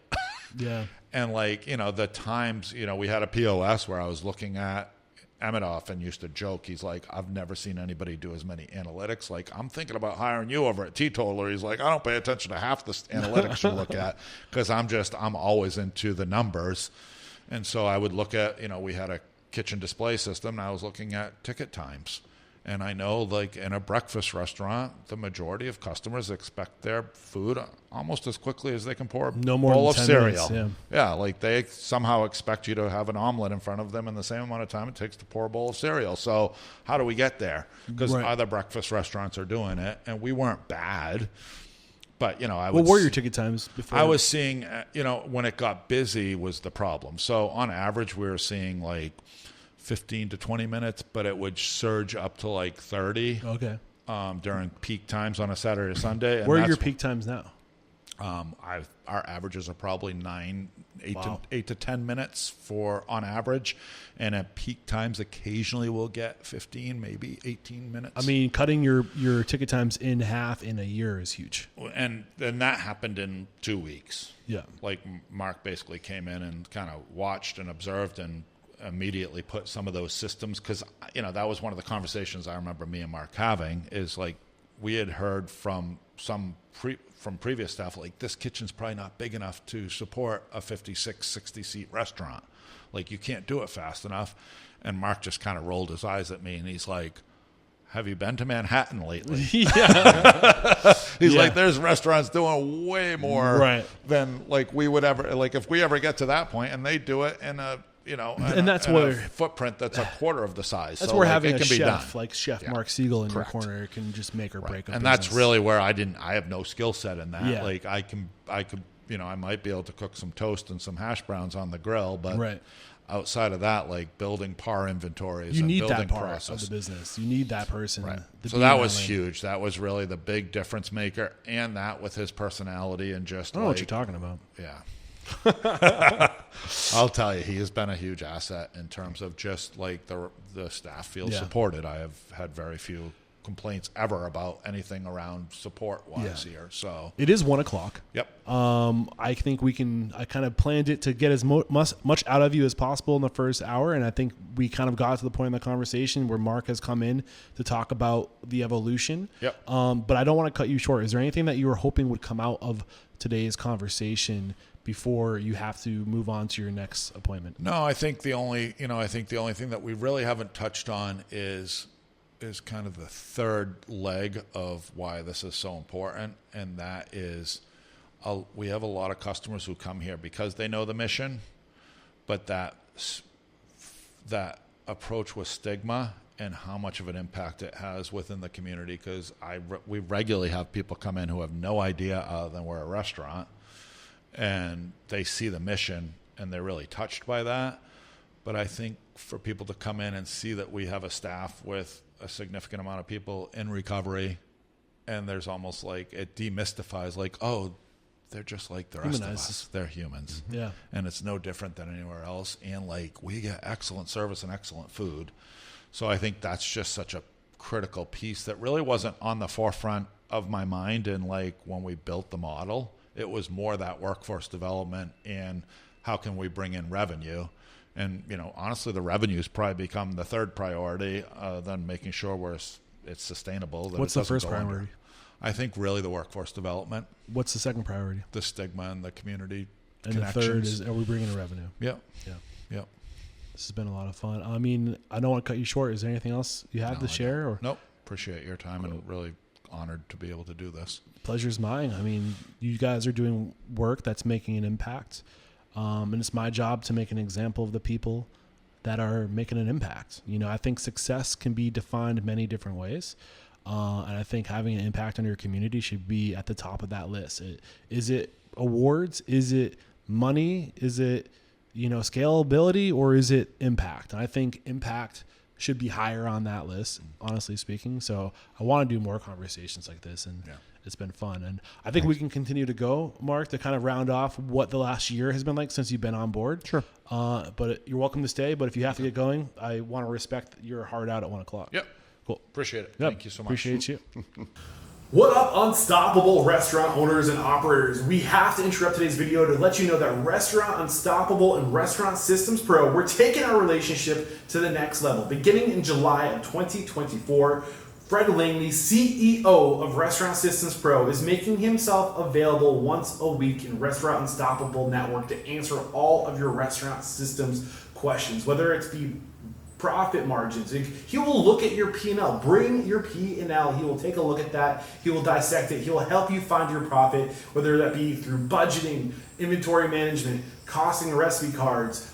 Yeah. And like, you know, the times, you know, we had a POS where I was looking at Emmett often used to joke. He's like, I've never seen anybody do as many analytics. Like, I'm thinking about hiring you over at Teetotaler. He's like, I don't pay attention to half the analytics you look at because I'm always into the numbers. And so I would look at, you know, we had a kitchen display system, and I was looking at ticket times. And I know, like, in a breakfast restaurant, the majority of customers expect their food almost as quickly as they can pour a bowl of cereal. Minutes, yeah, like they somehow expect you to have an omelet in front of them in the same amount of time it takes to pour a bowl of cereal. So how do we get there? Because other breakfast restaurants are doing it, and we weren't bad. But, you know, what were your ticket times before? I was seeing, you know, when it got busy was the problem. So on average, we were seeing like 15 to 20 minutes, but it would surge up to like 30 during peak times on a Saturday or Sunday. And where are your peak times now? Our averages are probably 8 to 10 minutes on average. And at peak times, occasionally we'll get 15, maybe 18 minutes. I mean, cutting your ticket times in half in a year is huge. And then that happened in 2 weeks. Yeah. Like Mark basically came in and kind of watched and observed and immediately put some of those systems, because, you know, that was one of the conversations I remember me and Mark having, is like we had heard from from previous staff, like, this kitchen's probably not big enough to support a 56, 60 seat restaurant. Like, you can't do it fast enough. And Mark just kind of rolled his eyes at me and he's like, have you been to Manhattan lately? Yeah. He's like, there's restaurants doing way more than like we would ever, like if we ever get to that point, and they do it in a, you know, and that's where a footprint that's a quarter of the size. That's so where like, having it a can be chef done. like Chef Mark Segal in your corner can just make or break a and business. that's really where I have no skill set in that. Yeah. Like I could, you know, I might be able to cook some toast and some hash browns on the grill, but outside of that, like building par inventories, you and need building that part process of the business. You need that person. Right. So that was huge. That was really the big difference maker, and that with his personality and just I don't know what you're talking about. Yeah. I'll tell you, he has been a huge asset in terms of just like the staff feels supported. I have had very few complaints ever about anything around support wise here. So it is 1 o'clock. Yep. I think I kind of planned it to get as much out of you as possible in the first hour. And I think we kind of got to the point in the conversation where Mark has come in to talk about the evolution. Yep. But I don't want to cut you short. Is there anything that you were hoping would come out of today's conversation before you have to move on to your next appointment? No, I think the only thing that we really haven't touched on is kind of the third leg of why this is so important, and that is we have a lot of customers who come here because they know the mission, but that approach with stigma and how much of an impact it has within the community, because we regularly have people come in who have no idea other than we're a restaurant, and they see the mission and they're really touched by that. But I think for people to come in and see that we have a staff with a significant amount of people in recovery, and there's almost like it demystifies, like, oh, they're just like the rest of us. They're humans. Mm-hmm. Yeah. And it's no different than anywhere else. And like, we get excellent service and excellent food. So I think that's just such a critical piece that really wasn't on the forefront of my mind. And like when we built the model, it was more that workforce development and how can we bring in revenue. And, you know, honestly, the revenue's probably become the third priority, than making sure it's sustainable. What's the first priority? I think really the workforce development. What's the second priority? The stigma and the community and connections. The third is, are we bringing in revenue? Yep. Yeah. Yep. This has been a lot of fun. I mean, I don't want to cut you short. Is there anything else you have to share? Or nope. Appreciate your time and really honored to be able to do this. Pleasure's mine. I mean, you guys are doing work that's making an impact. And it's my job to make an example of the people that are making an impact. You know, I think success can be defined many different ways. And I think having an impact on your community should be at the top of that list. Is it awards? Is it money? Is it, you know, scalability, or is it impact? And I think impact should be higher on that list, honestly speaking. So I want to do more conversations like this, and it's been fun. And I think we can continue to go, Mark, to kind of round off what the last year has been like since you've been on board. Sure. But you're welcome to stay. But if you have to get going, I want to respect your hard out at 1 o'clock. Yep. Cool. Appreciate it. Yep. Thank you so much. Appreciate you. What up, unstoppable restaurant owners and operators? We have to interrupt today's video to let you know that Restaurant Unstoppable and Restaurant Systems Pro, we're taking our relationship to the next level. Beginning in July of 2024, Fred Langley, CEO of Restaurant Systems Pro, is making himself available once a week in Restaurant Unstoppable Network to answer all of your restaurant systems questions, whether it's the profit margins. He will look at your P&L. Bring your P&L. He will take a look at that. He will dissect it. He will help you find your profit, whether that be through budgeting, inventory management, costing recipe cards,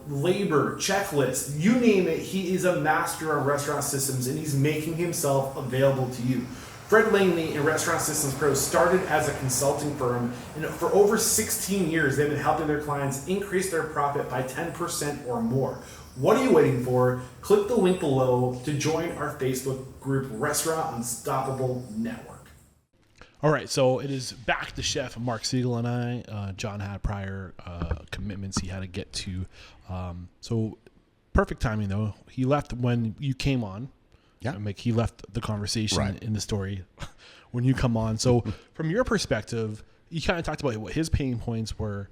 labor, checklists, you name it. He is a master on restaurant systems, and he's making himself available to you. Fred Langley and Restaurant Systems Pro started as a consulting firm, and for over 16 years, they've been helping their clients increase their profit by 10% or more. What are you waiting for? Click the link below to join our Facebook group, Restaurant Unstoppable Network. All right, so it is back to Chef Mark Segal and I. John had prior commitments he had to get to. So perfect timing, though. He left when you came on. Yeah. Like he left the conversation Right. in the story when you come on. So from your perspective, you kind of talked about what his pain points were.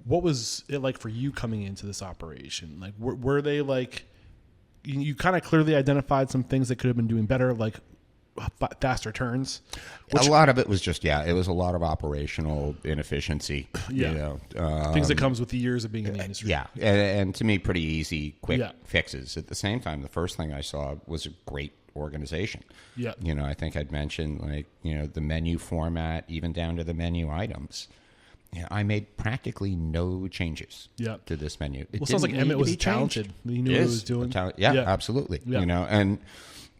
What was it like for you coming into this operation? Like, were they like, you kind of clearly identified some things that could have been doing better, like faster turns? A lot of it was just, it was a lot of operational inefficiency. Yeah. You know, Things that comes with the years of being in the industry. Yeah, and to me, pretty easy, quick Yeah. fixes. At the same time, the first thing I saw was a great organization. Yeah. You know, I think I'd mentioned, like, you know, the menu format, even down to the menu items. Yeah, I made practically no changes Yeah. to this menu. Well, it sounds like didn't Emmett need to was be talented. changed. He knew what he was doing. Yeah, Yeah. absolutely. Yeah. You know, and,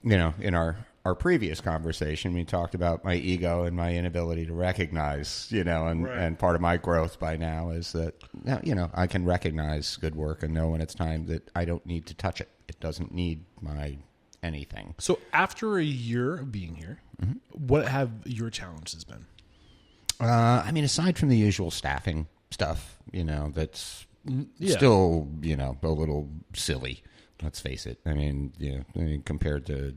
you know, in our previous conversation, we talked about my ego and my inability to recognize, you know, and part of my growth by now is that, you know, I can recognize good work and know when it's time that I don't need to touch it. It doesn't need my anything. So after a year of being here, what have your challenges been? I mean, aside from the usual staffing stuff, you know, that's Yeah. still, you know, a little silly. Let's face it. I mean, compared to,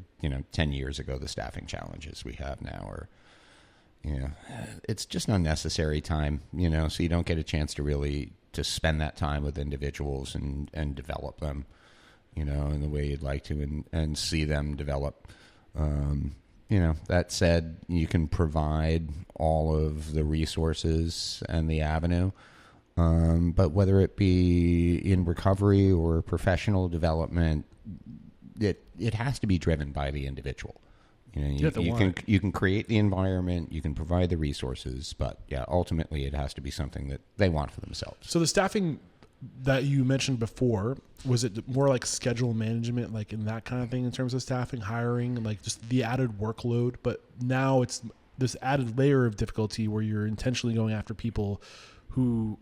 10 years ago, the staffing challenges we have now are, it's just unnecessary time, so you don't get a chance to really to spend that time with individuals and develop them, in the way you'd like to and see them develop. That said, you can provide all of the resources and the avenue. But whether it be in recovery or professional development, it has to be driven by the individual. You can create the environment, you can provide the resources, but ultimately it has to be something that they want for themselves. So the staffing that you mentioned before, was it more like schedule management, like in that kind of thing in terms of staffing, hiring, like just the added workload? But now it's this added layer of difficulty where you're intentionally going after people who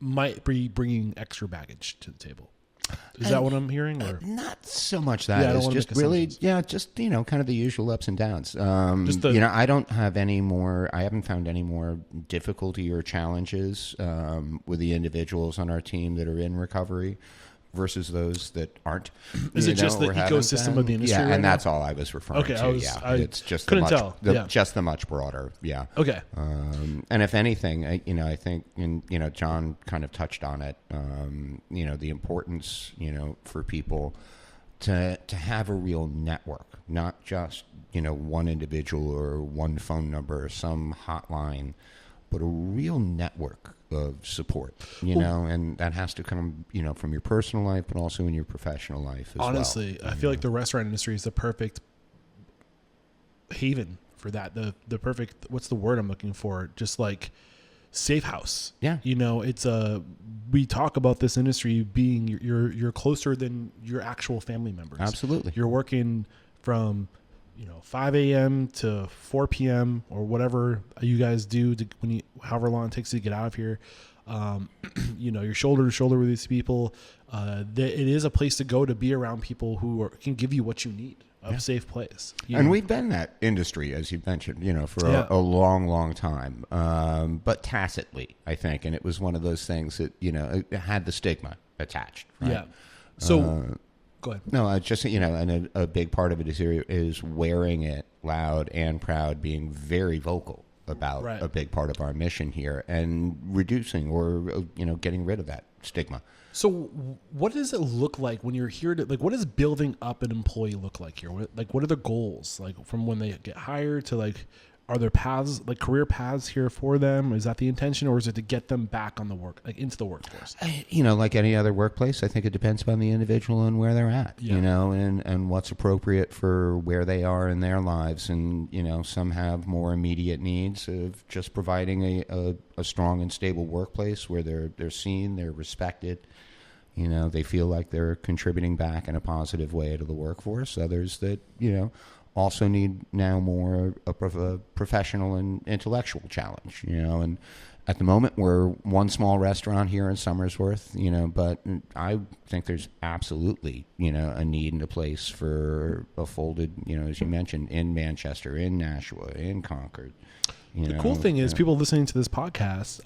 might be bringing extra baggage to the table. Is that what I'm hearing? Or? Not so much that. Yeah, I don't it's wanna just make really, assumptions. kind of the usual ups and downs. I don't have any more, I haven't found any more difficulty or challenges with the individuals on our team that are in recovery versus those that aren't. Is it just the ecosystem of the industry? Yeah, right and now? that's all I was referring to. It's just couldn't tell. Just the much broader. Yeah. Okay. And if anything, I think, John kind of touched on it. The importance, for people to have a real network, not just one individual or one phone number or some hotline, but a real network of support, and that has to come, from your personal life, but also in your professional life as Honestly, well. I feel like the restaurant industry is the perfect haven for that. The perfect, what's the word I'm looking for? Just like safe house. Yeah. It's we talk about this industry being you're closer than your actual family members. Absolutely. You're working from 5 a.m. to 4 p.m. or whatever you guys do however long it takes to get out of here. You're shoulder to shoulder with these people. It is a place to go to be around people who can give you what you need, a safe place. And we've been that industry, as you mentioned, for a long, long time, but tacitly, I think. And it was one of those things that, it had the stigma attached. Right? Yeah. So Go ahead. No, it's just, and a big part of it is wearing it loud and proud, being very vocal about Right. a big part of our mission here, and reducing or getting rid of that stigma. So what does it look like when you're here to, like, what does building up an employee look like here? What are the goals, like, from when they get hired to, like, are there paths, like career paths here for them? Is that the intention, or is it to get them back on the into the workforce? Like any other workplace, I think it depends upon the individual and where they're at, and what's appropriate for where they are in their lives. And, some have more immediate needs of just providing a strong and stable workplace where they're seen, they're respected. They feel like they're contributing back in a positive way to the workforce. Others that, also need now more a professional and intellectual challenge, and at the moment we're one small restaurant here in Somersworth, but I think there's absolutely, a need and a place for a folded, as you mentioned, in Manchester, in Nashua, in Concord. The cool thing is people listening to this podcast,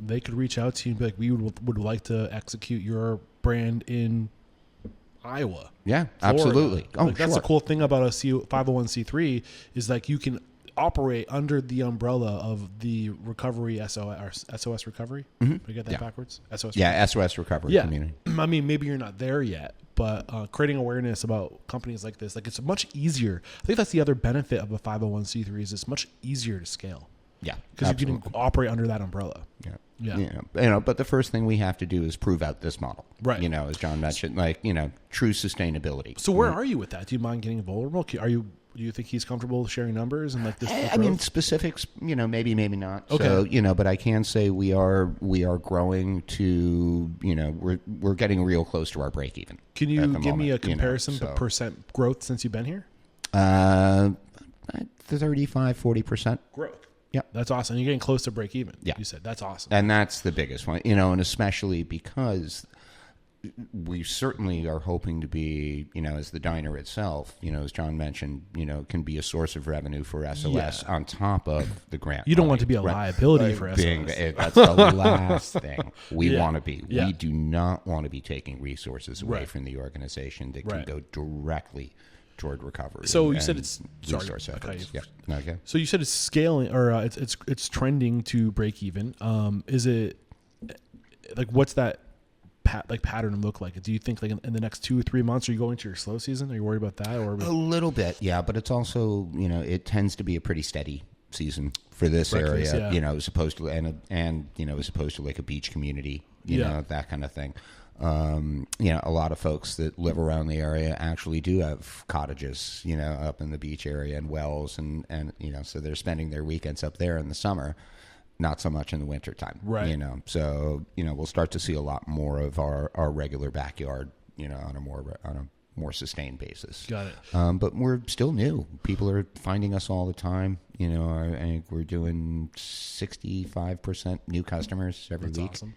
they could reach out to you and be like, we would like to execute your brand in Iowa. Yeah, Florida. Absolutely. That's the cool thing about a 501c3 is, like, you can operate under the umbrella of the recovery SOS Recovery. Mm-hmm. Did I get that backwards? SOS. Yeah, Recovery. SOS Recovery community. I mean, maybe you're not there yet, but creating awareness about companies like this, like, it's much easier. I think that's the other benefit of a 501c3 is it's much easier to scale. Yeah, because you can operate under that umbrella. Yeah. But the first thing we have to do is prove out this model, right? As John mentioned, true sustainability. So where are you with that? Do you mind getting vulnerable? Do you think he's comfortable sharing numbers and, like, this? I mean, specifics, maybe not. Okay. So, but I can say we are growing to, we're getting real close to our break even. Can you give me a comparison percent growth since you've been here? 35-40% growth. Yeah, that's awesome. You're getting close to break even. Yeah, you said that's awesome, and that's the biggest one. And especially because we certainly are hoping to be, as the diner itself, as John mentioned, can be a source of revenue for SOS on top of the grant. You don't want to be a liability for SOS. That's the last thing we want to be. We do not want to be taking resources away from the organization that can go directly toward recovery. So you said it's Okay. So you said it's scaling, or it's trending to break even. Is it, like, what's that pattern look like? Do you think, like, in the next 2 or 3 months, are you going to your slow season? Are you worried about that? Or a little bit, yeah. But it's also, it tends to be a pretty steady season for this area, as opposed to as opposed to like a beach community, that kind of thing. A lot of folks that live around the area actually do have cottages, up in the beach area and wells, and so they're spending their weekends up there in the summer, not so much in the winter time, right? So we'll start to see a lot more of our regular backyard, on a more sustained basis. Got it. But we're still new. People are finding us all the time. I think we're doing 65% new customers every week. Awesome.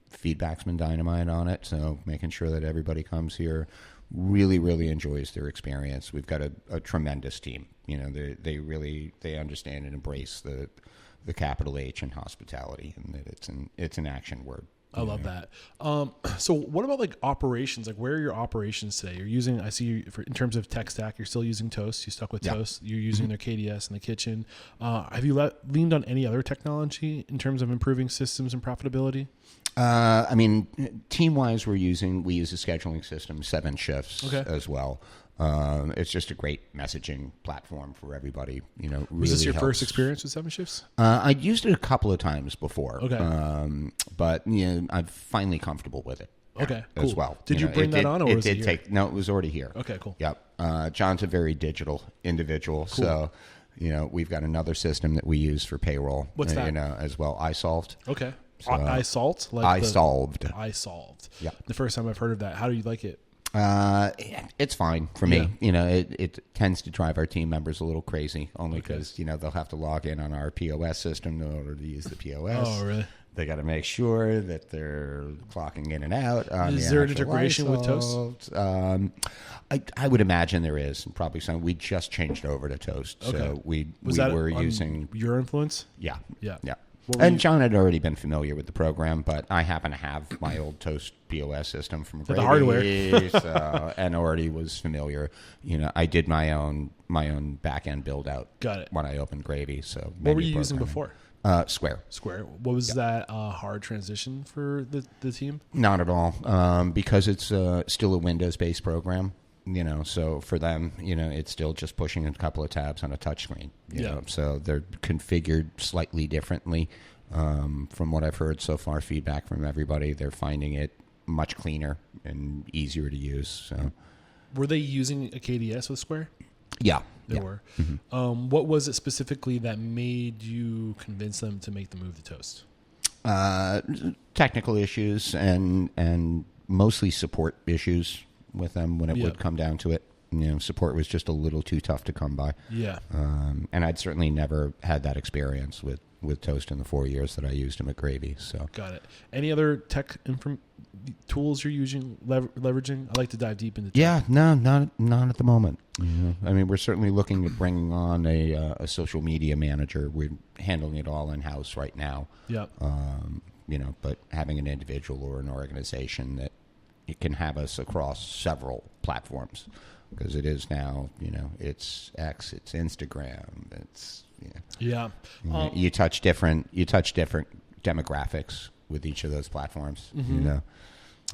Feedback's been dynamite on it, so making sure that everybody comes here really, really enjoys their experience. We've got a tremendous team. They understand and embrace the capital H in hospitality, and that it's an action word. I love that. So what about, like, operations? Like, where are your operations today? You're using, I see in terms of tech stack, you're still using Toast. You stuck with Toast. You're using their KDS in the kitchen. Have you leaned on any other technology in terms of improving systems and profitability? I mean, team-wise, we use a scheduling system, 7 shifts as well. It's just a great messaging platform for everybody. Really was this your helps. first experience with 7 shifts? I'd used it a couple of times before. Okay. But I'm finally comfortable with it. Okay, cool. As well. Did you bring that on, or was it here? No, it was already here. Okay, cool. Yep. John's a very digital individual, cool. So we've got another system that we use for payroll. What's that? As well, iSolved. Okay. So, iSolved? iSolved. Yeah. The first time I've heard of that. How do you like it? It's fine for me. It tends to drive our team members a little crazy, only because they'll have to log in on our POS system in order to use the POS. Oh, really? They got to make sure that they're clocking in and out. Is there an integration with Toast? I would imagine there is. Probably some. We just changed over to Toast, so we were using your influence. Yeah. And John had already been familiar with the program, but I happen to have my old Toast POS system from Gravy, the hardware, and already was familiar. I did my own back end build out. Got it. When I opened Gravy. So what were you using before? Square. What was that hard transition for the team? Not at all, because it's still a Windows-based program. So for them, it's still just pushing a couple of tabs on a touchscreen. You know, so they're configured slightly differently. From what I've heard so far, feedback from everybody, they're finding it much cleaner and easier to use. So, were they using a KDS with Square? Yeah. They were. Mm-hmm. What was it specifically that made you convince them to make the move to Toast? Technical issues and mostly support issues with them when it would come down to it. Support was just a little too tough to come by. Yeah. And I'd certainly never had that experience with Toast in the 4 years that I used them at Gravy. So got it. Any other tech tools you're using, leveraging? I'd like to dive deep into tech. Yeah, no, not at the moment. I mean, we're certainly looking at bringing on a social media manager. We're handling it all in-house right now. Yeah. But having an individual or an organization that it can have us across several platforms, because it is now, it's X, it's Instagram, it's you touch different demographics with each of those platforms.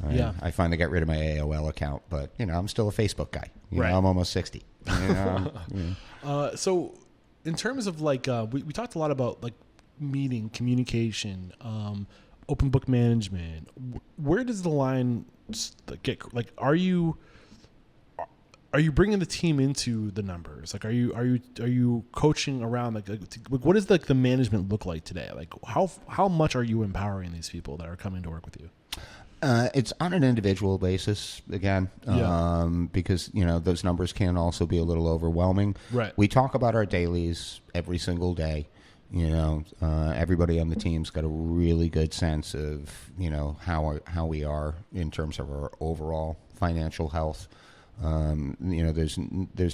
I finally got rid of my AOL account, but I'm still a Facebook guy. I'm almost 60. So in terms of we talked a lot about meeting, communication, open book management. Where does the line get? Are you bringing the team into the numbers? Are you coaching around? What does the management look like today? How much are you empowering these people that are coming to work with you? It's on an individual basis again, because those numbers can also be a little overwhelming. Right. We talk about our dailies every single day. Everybody on the team's got a really good sense of how we are in terms of our overall financial health. There's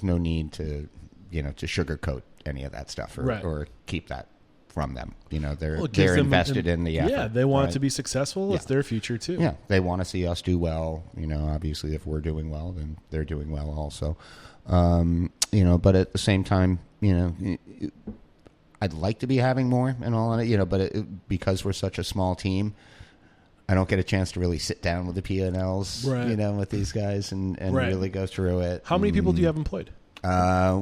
no need to to sugarcoat any of that stuff or keep that from them. They're invested in the effort. Yeah, they want it to be successful. It's their future too. Yeah, they want to see us do well. Obviously, if we're doing well, then they're doing well also. But at the same time, I'd like to be having more and all that. But because we're such a small team, I don't get a chance to really sit down with the P&Ls, with these guys and really go through it. How many people do you have employed?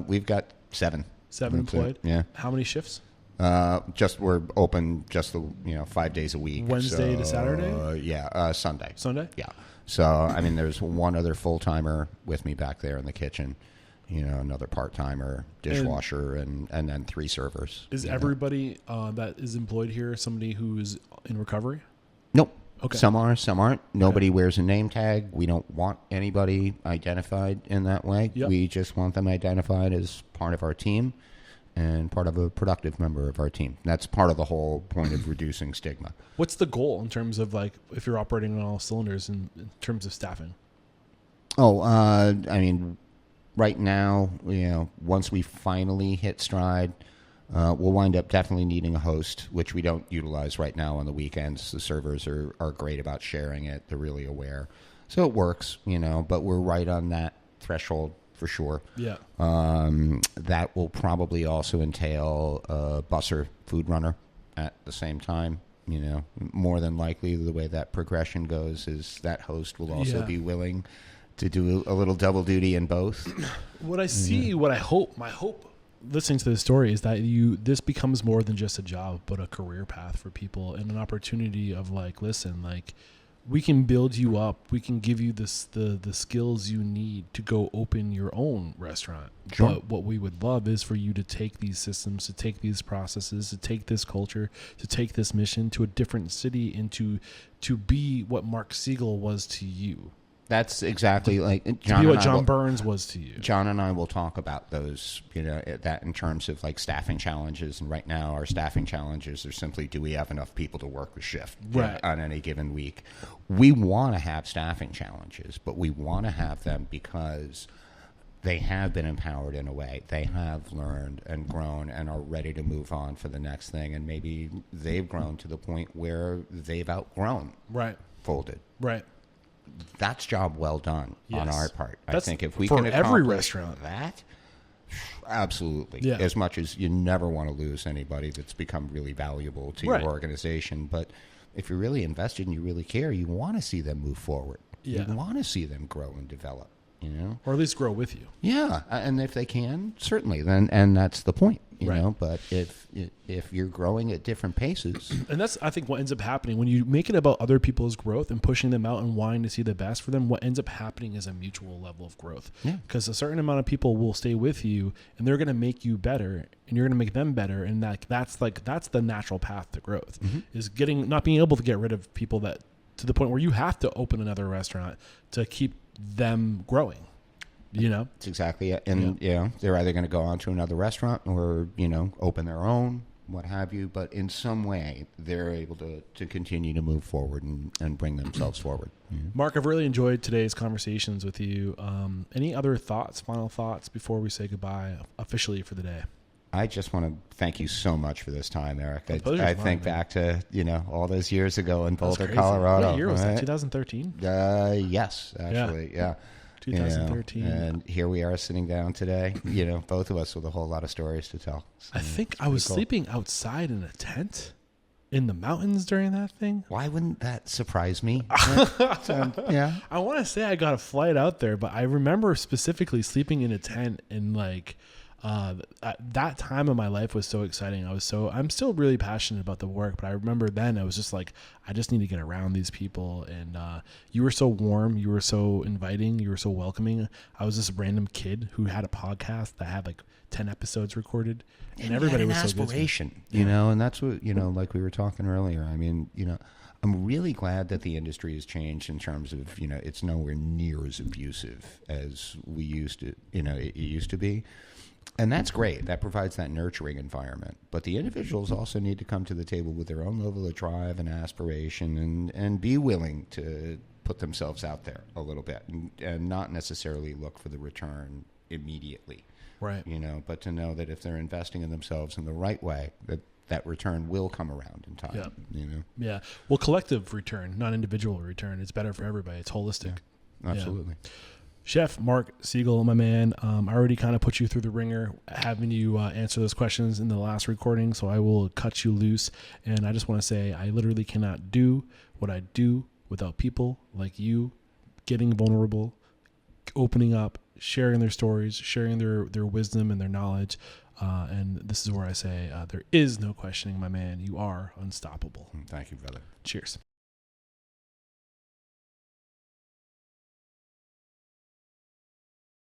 We've got 7. 7 employed? Yeah. How many shifts? We're open just 5 days a week. Wednesday to Saturday? Sunday. Sunday? Yeah. So, there's one other full-timer with me back there in the kitchen, another part-timer, dishwasher, and then 3 servers. Is everybody that is employed here somebody who is in recovery? Nope. Okay. Some are, some aren't. Nobody wears a name tag. We don't want anybody identified in that way. Yep. We just want them identified as part of our team and part of a productive member of our team. That's part of the whole point of reducing stigma. What's the goal in terms of if you're operating on all cylinders in terms of staffing? Right now, once we finally hit stride, we'll wind up definitely needing a host, which we don't utilize right now on the weekends. The servers are great about sharing it. They're really aware. So it works, but we're right on that threshold for sure. Yeah. That will probably also entail a busser food runner at the same time. More than likely the way that progression goes is that host will also be willing to do a little double duty in both. What I see, my hope listening to this story is that this becomes more than just a job, but a career path for people and an opportunity of we can build you up. We can give you the skills you need to go open your own restaurant. Sure. But what we would love is for you to take these systems, to take these processes, to take this culture, to take this mission to a different city and to be what Mark Segal was to you. That's exactly John. To be what John Burns was to you. John and I will talk about those, that in terms of staffing challenges. And right now, our staffing challenges are simply: do we have enough people to work the shift on any given week? We want to have staffing challenges, but we want to have them because they have been empowered in a way. They have learned and grown and are ready to move on for the next thing. And maybe they've grown to the point where they've outgrown Right. Folded. Right. That's job well done on Yes. our part. I That's think if we for can every accomplish restaurant. that, absolutely. Yeah. As much as you never want to lose anybody that's become really valuable to Right. your organization, but if you're really invested and you really care, you want to see them move forward. Yeah. You want to see them grow and develop. You know, Or at least grow with you. yeah, and if they can, certainly, then and that's the point. You Right. know, but if you're growing at different paces, And that's, I think, what ends up happening when you make it about other people's growth and pushing them out and wanting to see the best for them. What ends up happening is a mutual level of growth. Yeah. Because a certain amount of people will stay with you, and they're going to make you better, and you're going to make them better, and that's the natural path to growth. Is not being able to get rid of people that to the point where you have to open another restaurant to keep them growing. You know. that's exactly it. And they're either going to go on to another restaurant or open their own, what have you. But in some way, they're able to continue to move forward and bring themselves forward. Mark, I've really enjoyed today's conversations with you. Any other final thoughts before we say goodbye officially for the day? I just want to thank you so much for this time, Eric. pleasure's I mine, think man. back to all those years ago in That's Boulder, crazy. Colorado. What year was that? right? 2013? Yes, actually, yeah. 2013. And here we are sitting down today, both of us with a whole lot of stories to tell. So, I think I was cool. sleeping outside in a tent in the mountains during that thing. Why wouldn't that surprise me? Yeah. I want to say I got a flight out there, but I remember specifically sleeping in a tent and that time of my life was so exciting. I'm still really passionate about the work, but I remember then I was just like, I just need to get around these people. And you were so warm, you were so inviting, you were so welcoming. I was this random kid who had a podcast that had 10 episodes recorded, and everybody was so good. Aspiration, and that's what like we were talking earlier. I mean, I'm really glad that the industry has changed in terms of it's nowhere near as abusive as we used to. It used to be. And that's great. That provides that nurturing environment. But the individuals also need to come to the table with their own level of drive and aspiration and be willing to put themselves out there a little bit and not necessarily look for the return immediately. Right. But to know that if they're investing in themselves in the right way, that return will come around in time. Yeah. Yeah. Well, collective return, not individual return. It's better for everybody. It's holistic. Yeah, absolutely. Yeah. Chef Mark Segal, my man, I already kind of put you through the ringer having you answer those questions in the last recording, so I will cut you loose. And I just want to say I literally cannot do what I do without people like you getting vulnerable, opening up, sharing their stories, sharing their wisdom and their knowledge. And this is where I say there is no questioning, my man. You are unstoppable. Thank you, brother. Cheers.